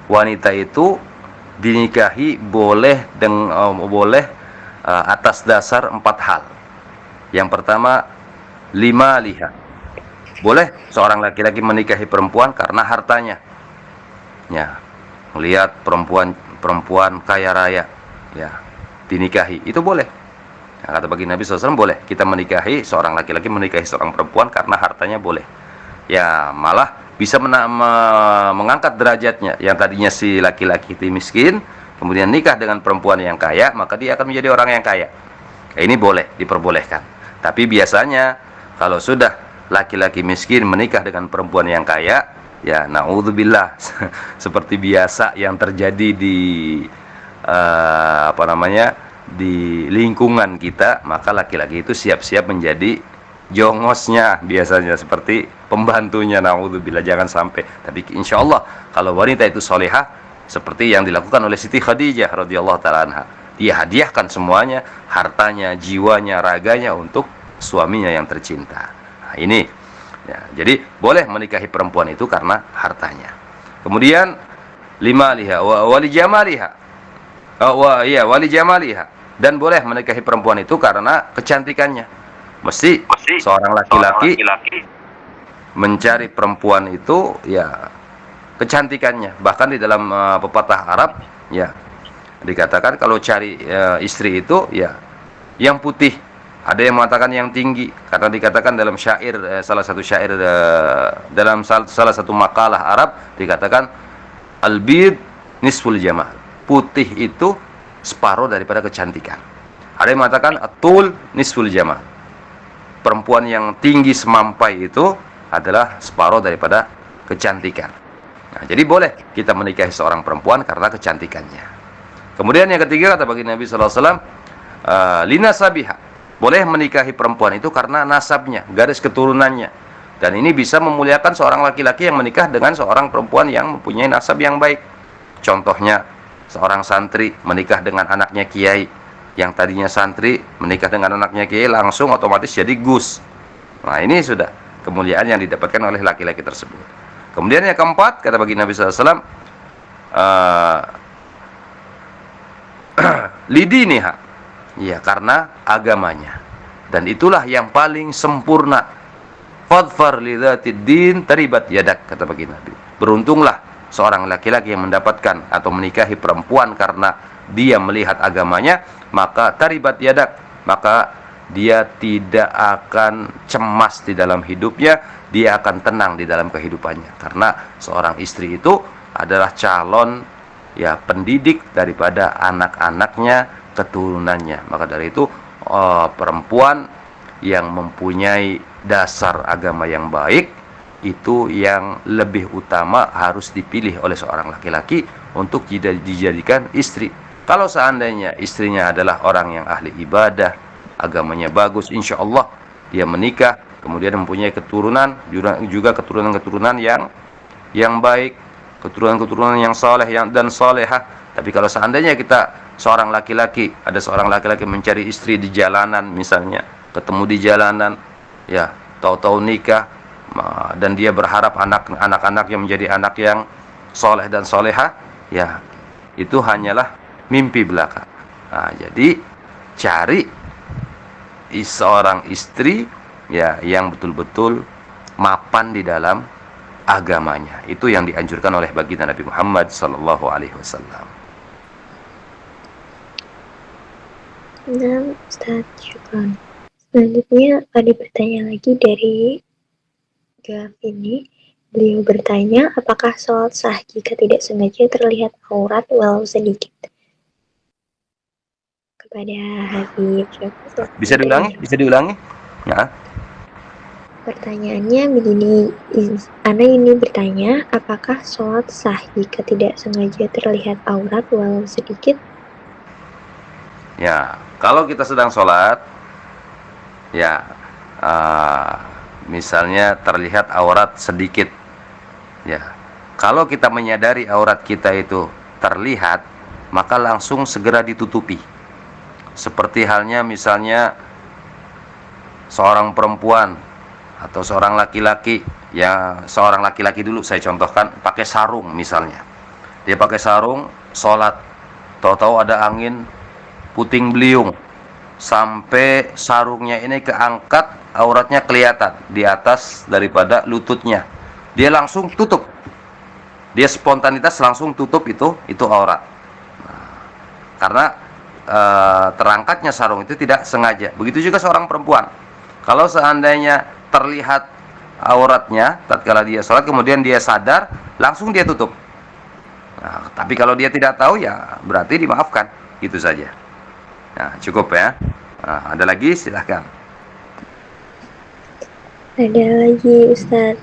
Wanita itu dinikahi boleh atas dasar 4 hal. Yang pertama, 5 liha. Boleh seorang laki-laki menikahi perempuan karena hartanya. Ya, melihat perempuan kaya raya, ya, dinikahi, itu boleh. Nah, kata baginda Nabi SAW, boleh kita menikahi, seorang laki-laki menikahi seorang perempuan karena hartanya, boleh. Ya, malah bisa mengangkat derajatnya. Yang tadinya si laki-laki itu miskin, kemudian nikah dengan perempuan yang kaya, maka dia akan menjadi orang yang kaya. Ini boleh, diperbolehkan. Tapi biasanya kalau sudah laki-laki miskin menikah dengan perempuan yang kaya, ya naudzubillah, seperti biasa yang terjadi di di lingkungan kita, maka laki-laki itu siap-siap menjadi jongosnya, biasanya seperti pembantunya, naudzubillah, jangan sampai. Tapi insya Allah kalau wanita itu solehah seperti yang dilakukan oleh Siti Khadijah radhiyallahu taala anha, dia hadiahkan semuanya, hartanya, jiwanya, raganya untuk suaminya yang tercinta. Nah, ini ya, jadi boleh menikahi perempuan itu karena hartanya. Kemudian 5 liha wali jamaliha, wali jamaliha, dan boleh menikahi perempuan itu karena kecantikannya. Mesti seorang laki-laki mencari perempuan itu ya kecantikannya. Bahkan di dalam pepatah Arab, ya, dikatakan kalau cari istri itu ya yang putih. Ada yang mengatakan yang tinggi, karena dikatakan dalam syair, salah satu syair dalam salah satu makalah Arab dikatakan al-bid nisful jamal. Putih itu separuh daripada kecantikan. Ada yang mengatakan atul nisful jamal. Perempuan yang tinggi semampai itu adalah separuh daripada kecantikan. Nah, jadi boleh kita menikahi seorang perempuan karena kecantikannya. Kemudian yang ketiga, kata baginda Nabi sallallahu alaihi wasallam, lina sabiha. Boleh menikahi perempuan itu karena nasabnya, garis keturunannya. Dan ini bisa memuliakan seorang laki-laki yang menikah dengan seorang perempuan yang mempunyai nasab yang baik. Contohnya, seorang santri menikah dengan anaknya kiai, yang tadinya santri menikah dengan anaknya kiai, langsung otomatis jadi gus. Nah, ini sudah kemuliaan yang didapatkan oleh laki-laki tersebut. Kemudian yang keempat, kata baginda Nabi sallallahu alaihi wasallam, lidiniha, ya, karena agamanya. Dan itulah yang paling sempurna. Fadfar lidzatid din taribat yadak, kata baginda Nabi. Beruntunglah seorang laki-laki yang mendapatkan atau menikahi perempuan karena dia melihat agamanya, maka taribat yadak, maka dia tidak akan cemas di dalam hidupnya, dia akan tenang di dalam kehidupannya. Karena seorang istri itu adalah calon, ya, pendidik daripada anak-anaknya, keturunannya. Maka dari itu perempuan yang mempunyai dasar agama yang baik, itu yang lebih utama harus dipilih oleh seorang laki-laki untuk dijadikan istri. Kalau seandainya istrinya adalah orang yang ahli ibadah, agamanya bagus, insya Allah dia menikah, kemudian mempunyai keturunan, juga keturunan-keturunan yang baik, keturunan-keturunan yang saleh dan salehah. Tapi kalau seandainya ada seorang laki-laki mencari istri di jalanan misalnya, ketemu di jalanan, ya, tahu-tahu nikah, dan dia berharap anak-anaknya menjadi anak yang saleh dan salehah, ya, itu hanyalah mimpi belaka. Nah, jadi cari seorang istri, ya, yang betul-betul mapan di dalam agamanya. Itu yang dianjurkan oleh baginda Nabi Muhammad sallallahu alaihi wasallam. Nah, Ustaz, syukran. Selanjutnya ada pertanyaan lagi dari Gaf ini. Beliau bertanya, apakah sholat sah jika tidak sengaja terlihat aurat walau sedikit? Kepada Habib Syafii. Bisa diulangi? Ya. Pertanyaannya begini, Ana ini bertanya, apakah sholat sah jika tidak sengaja terlihat aurat walau sedikit? Ya, kalau kita sedang sholat, ya, misalnya terlihat aurat sedikit, ya, kalau kita menyadari aurat kita itu terlihat, maka langsung segera ditutupi. Seperti halnya misalnya seorang perempuan atau seorang laki-laki, ya, seorang laki-laki dulu saya contohkan, pakai sarung misalnya. Dia pakai sarung, sholat, tahu-tahu ada angin puting beliung, sampai sarungnya ini keangkat, auratnya kelihatan di atas daripada lututnya. Dia langsung tutup. Dia spontanitas langsung tutup itu aurat. Nah, karena terangkatnya sarung itu tidak sengaja. Begitu juga seorang perempuan. Kalau seandainya terlihat auratnya tatkala dia sholat, kemudian dia sadar, langsung dia tutup. Nah, tapi kalau dia tidak tahu, ya berarti dimaafkan. Itu saja. Nah, cukup ya. Nah, ada lagi, silahkan. Ada lagi, Ustaz.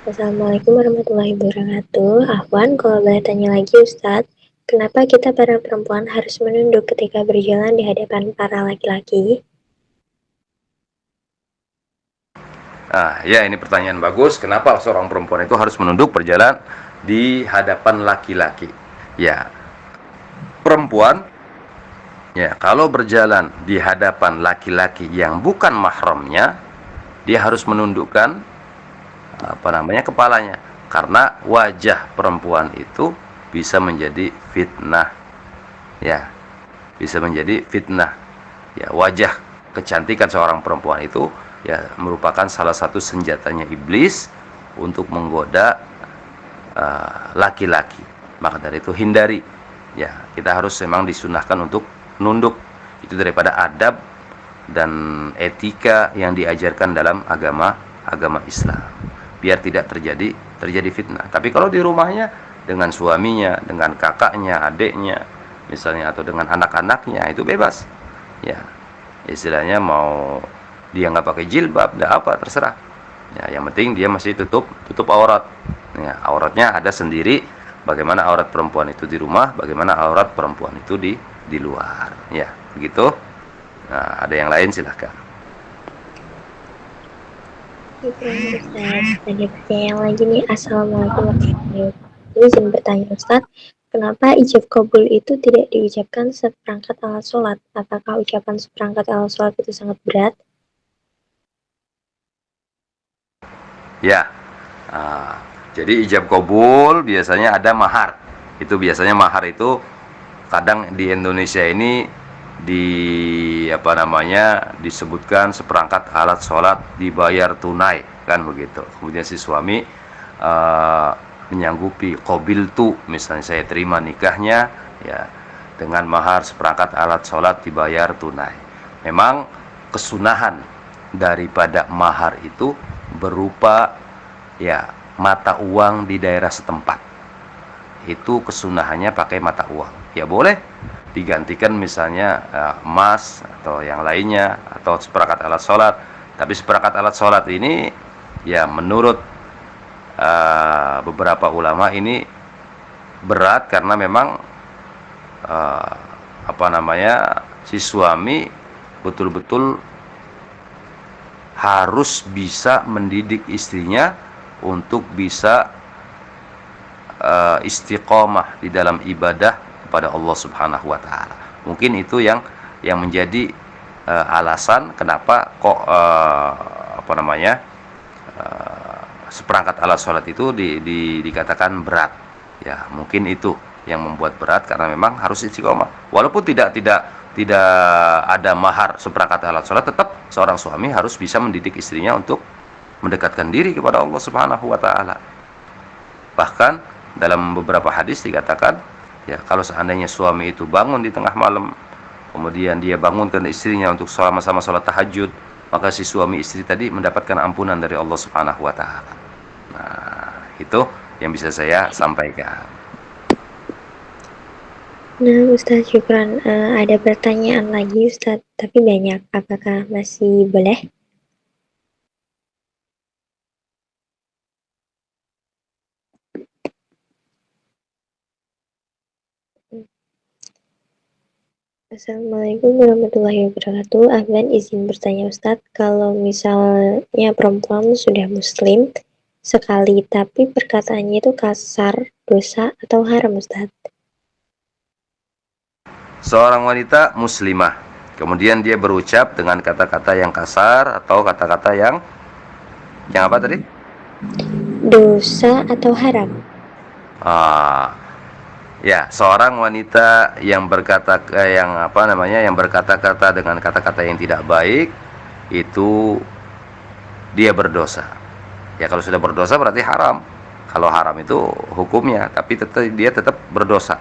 Assalamualaikum warahmatullahi wabarakatuh. Afwan, kalau boleh tanya lagi, Ustaz, kenapa kita para perempuan harus menunduk ketika berjalan di hadapan para laki-laki? Ya, ini pertanyaan bagus. Kenapa seorang perempuan itu harus menunduk berjalan di hadapan laki-laki? Ya, perempuan, ya, kalau berjalan di hadapan laki-laki yang bukan mahramnya, dia harus menundukkan kepalanya, karena wajah perempuan itu bisa menjadi fitnah. Ya, bisa menjadi fitnah. Ya, wajah kecantikan seorang perempuan itu, ya, merupakan salah satu senjatanya iblis untuk menggoda laki-laki. Maka dari itu hindari. Ya, kita harus memang disunahkan untuk nunduk. Itu daripada adab dan etika yang diajarkan dalam agama Islam, biar tidak terjadi fitnah. Tapi kalau di rumahnya dengan suaminya, dengan kakaknya, adiknya misalnya, atau dengan anak-anaknya, itu bebas. Ya, istilahnya mau dia nggak pakai jilbab, nggak apa, terserah. Ya, yang penting dia masih tutup aurat. Ya, auratnya ada sendiri. Bagaimana aurat perempuan itu di rumah, bagaimana aurat perempuan itu di luar. Ya, begitu. Nah, ada yang lain, silahkan. Ada pertanyaan lagi nih. Assalamualaikum warahmatullahi wabarakatuh. Izin bertanya, Ustaz, kenapa ijab kabul itu tidak diucapkan seperangkat alat sholat? Apakah ucapan seperangkat alat sholat itu sangat berat? Ya, jadi ijab kabul biasanya ada mahar. Itu biasanya mahar itu kadang di Indonesia ini disebutkan seperangkat alat sholat dibayar tunai, kan begitu. Kemudian si suami menyanggupi, qabiltu, misalnya saya terima nikahnya, ya, dengan mahar seperangkat alat sholat dibayar tunai. Memang kesunahan daripada mahar itu berupa, ya, mata uang di daerah setempat. Itu kesunahannya pakai mata uang. Ya boleh digantikan misalnya emas atau yang lainnya, atau seperangkat alat sholat. Tapi seperangkat alat sholat ini ya menurut beberapa ulama ini berat, karena memang si suami betul-betul harus bisa mendidik istrinya untuk bisa istiqomah di dalam ibadah kepada Allah Subhanahu wa taala. Mungkin itu yang menjadi alasan kenapa kok seperangkat alat sholat itu dikatakan berat. Ya, mungkin itu yang membuat berat, karena memang harus istiqomah. Walaupun tidak ada mahar seperangkat alat sholat, tetap seorang suami harus bisa mendidik istrinya untuk mendekatkan diri kepada Allah Subhanahu wa taala. Bahkan dalam beberapa hadis dikatakan, ya, kalau seandainya suami itu bangun di tengah malam, kemudian dia bangunkan istrinya untuk sama-sama sholat tahajud, maka si suami istri tadi mendapatkan ampunan dari Allah Subhanahu wa taala. Nah, itu yang bisa saya sampaikan. Nah, Ustadz, syukran. Ada pertanyaan lagi, Ustadz, tapi banyak. Apakah masih boleh? Assalamualaikum warahmatullahi wabarakatuh. Ahlan izin bertanya, Ustadz, kalau misalnya perempuan sudah muslim sekali, tapi perkataannya itu kasar, dosa, atau haram, Ustadz? Seorang wanita muslimah, kemudian dia berucap dengan kata-kata yang kasar atau kata-kata yang apa tadi? Dosa atau haram? Ya, seorang wanita yang yang berkata-kata dengan kata-kata yang tidak baik, itu dia berdosa. Ya, kalau sudah berdosa berarti haram. Kalau haram itu hukumnya, tapi dia tetap berdosa.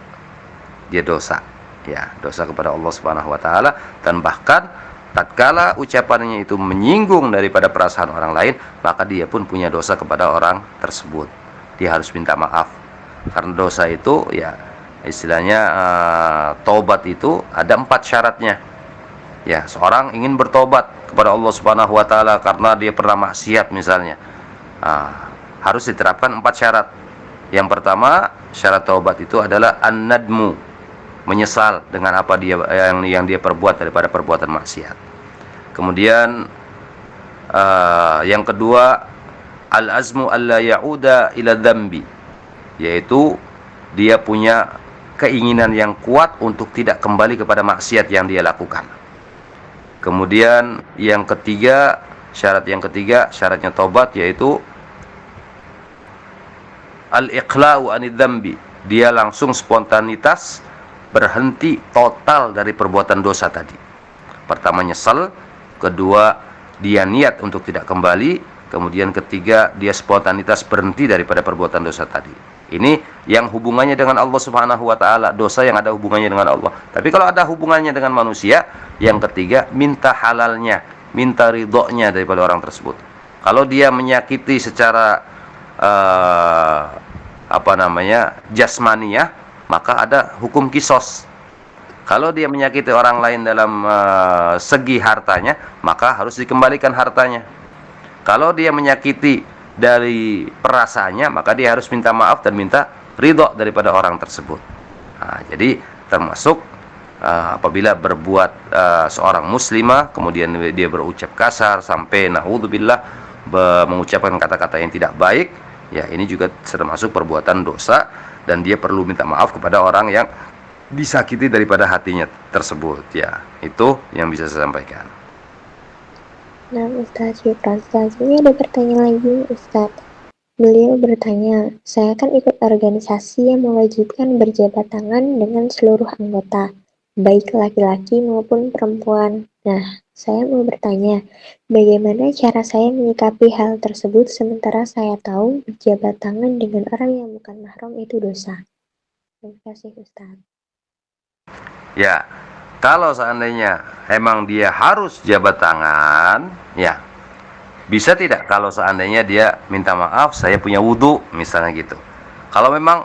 Dia dosa. Ya, dosa kepada Allah Subhanahu wa taala, dan bahkan tatkala ucapannya itu menyinggung daripada perasaan orang lain, maka dia pun punya dosa kepada orang tersebut. Dia harus minta maaf. Karena dosa itu, ya, istilahnya taubat itu ada 4 syaratnya. Ya, seorang ingin bertobat kepada Allah Subhanahu wa taala karena dia pernah maksiat misalnya, harus diterapkan 4 syarat. Yang pertama, syarat taubat itu adalah an-nadmu, menyesal dengan apa yang dia perbuat daripada perbuatan maksiat. Kemudian yang kedua, al-azmu alla ya'uda ila dzambi, yaitu dia punya keinginan yang kuat untuk tidak kembali kepada maksiat yang dia lakukan. Kemudian yang ketiga, syaratnya taubat, yaitu al-iqla'u anid dzambi, dia langsung spontanitas berhenti total dari perbuatan dosa tadi. Pertama nyesal, kedua dia niat untuk tidak kembali, kemudian ketiga dia spontanitas berhenti daripada perbuatan dosa tadi. Ini yang hubungannya dengan Allah Subhanahu wa taala, dosa yang ada hubungannya dengan Allah. Tapi kalau ada hubungannya dengan manusia, yang ketiga minta halalnya, minta ridhonya daripada orang tersebut. Kalau dia menyakiti secara jasmaniyah, maka ada hukum kisos. Kalau dia menyakiti orang lain dalam segi hartanya, maka harus dikembalikan hartanya. Kalau dia menyakiti dari perasaannya, maka dia harus minta maaf dan minta ridho daripada orang tersebut. Jadi termasuk apabila berbuat seorang muslimah, kemudian dia berucap kasar sampai naudzubillah, mengucapkan kata-kata yang tidak baik, ya ini juga termasuk perbuatan dosa, dan dia perlu minta maaf kepada orang yang disakiti daripada hatinya tersebut. Ya, itu yang bisa saya sampaikan. Nah, Ustadz, ini ada pertanyaan lagi, Ustadz. Beliau bertanya, saya kan ikut organisasi yang mewajibkan berjabat tangan dengan seluruh anggota, baik laki-laki maupun perempuan. Nah, saya mau bertanya, bagaimana cara saya menyikapi hal tersebut sementara saya tahu berjabat tangan dengan orang yang bukan mahram itu dosa? Terima kasih, Ustadz. Ya, kalau seandainya emang dia harus jabat tangan, ya bisa tidak kalau seandainya dia minta maaf, saya punya wudhu misalnya gitu. Kalau memang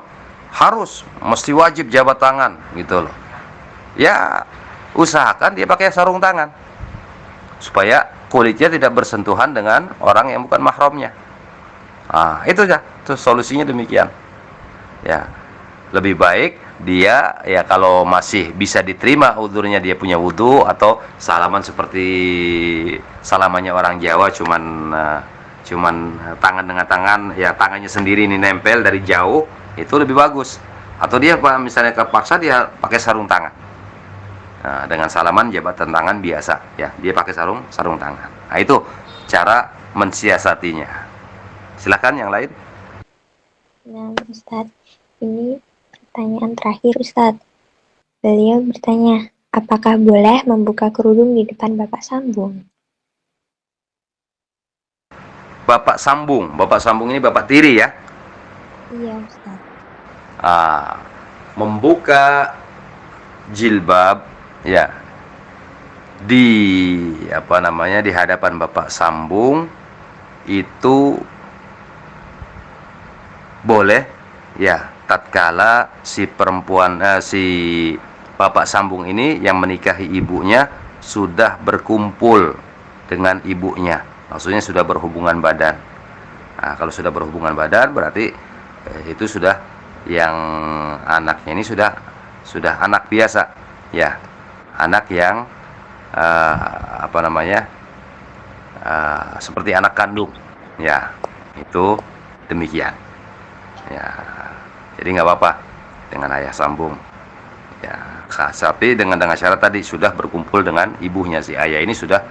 harus, mesti wajib jabat tangan gitu loh, ya usahakan dia pakai sarung tangan supaya kulitnya tidak bersentuhan dengan orang yang bukan mahramnya. Itu aja, itu solusinya demikian. Ya, lebih baik dia ya kalau masih bisa diterima udurnya, dia punya wudu atau salaman seperti salamannya orang Jawa, cuman tangan dengan tangan, ya tangannya sendiri ini nempel dari jauh, itu lebih bagus. Atau dia misalnya terpaksa dia pakai sarung tangan. Dengan salaman jabatan tangan biasa, ya dia pakai sarung tangan. Itu cara mensiasatinya. Silakan yang lain. Nah, Ustadz, ini pertanyaan terakhir, Ustadz. Beliau bertanya, apakah boleh membuka kerudung di depan Bapak Sambung? Bapak Sambung ini Bapak tiri ya? Iya, Ustadz. Membuka jilbab ya di di hadapan Bapak Sambung itu boleh ya, tatkala si Bapak Sambung ini yang menikahi ibunya sudah berkumpul dengan ibunya, maksudnya sudah berhubungan badan. Kalau sudah berhubungan badan berarti itu sudah, yang anaknya ini sudah anak biasa ya, anak yang seperti anak kandung ya, itu demikian ya. Jadi nggak apa-apa dengan ayah sambung ya, tapi dengan syarat tadi sudah berkumpul dengan ibunya. Si ayah ini sudah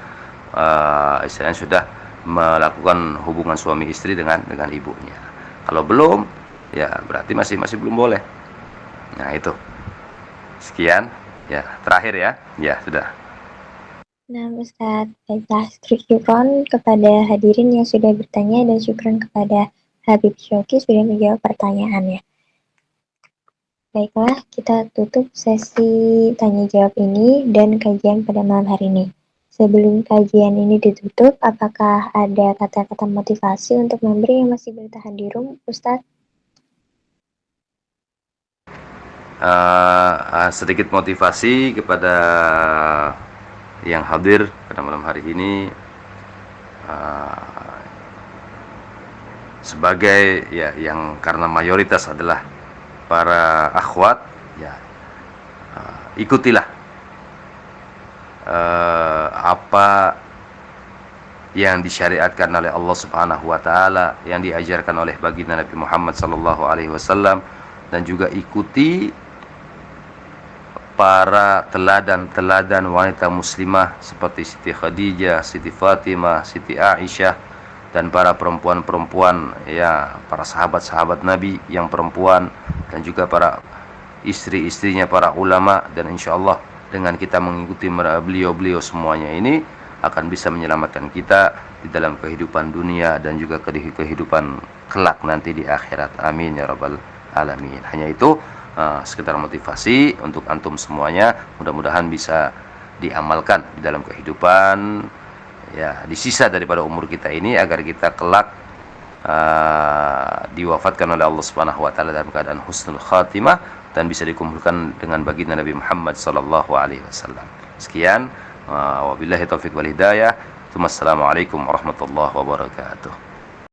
istilahnya sudah melakukan hubungan suami istri dengan ibunya. Kalau belum ya berarti masih belum boleh. Nah itu, sekian ya, terakhir ya. Ya sudah. Nah, Ustadz, baiklah, syukron kepada hadirin yang sudah bertanya dan syukron kepada Habib Syauqi sudah menjawab pertanyaannya. Baiklah, kita tutup sesi tanya jawab ini dan kajian pada malam hari ini. Sebelum kajian ini ditutup, apakah ada kata-kata motivasi untuk memberi yang masih bertahan di room, Ustadz? Sedikit motivasi kepada yang hadir pada malam hari ini, sebagai ya yang karena mayoritas adalah para akhwat ya, ikutilah apa yang disyariatkan oleh Allah Subhanahu wa taala, yang diajarkan oleh baginda Nabi Muhammad sallallahu alaihi wasallam, dan juga ikuti para teladan-teladan wanita muslimah seperti Siti Khadijah, Siti Fatimah, Siti Aisyah, dan para perempuan-perempuan ya, para sahabat-sahabat Nabi yang perempuan, dan juga para istri-istrinya para ulama. Dan insyaallah dengan kita mengikuti beliau-beliau semuanya ini akan bisa menyelamatkan kita di dalam kehidupan dunia dan juga kehidupan kelak nanti di akhirat. Amin ya rabbal alamin. Hanya itu sekedar motivasi untuk antum semuanya, mudah-mudahan bisa diamalkan di dalam kehidupan ya, di sisa daripada umur kita ini, agar kita kelak diwafatkan oleh Allah Subhanahu wa taala dalam keadaan husnul khatimah dan bisa dikumpulkan dengan baginda Nabi Muhammad sallallahu alaihi wasallam. Sekian, wabillahi taufik wal hidayah. Assalamualaikum warahmatullahi wabarakatuh.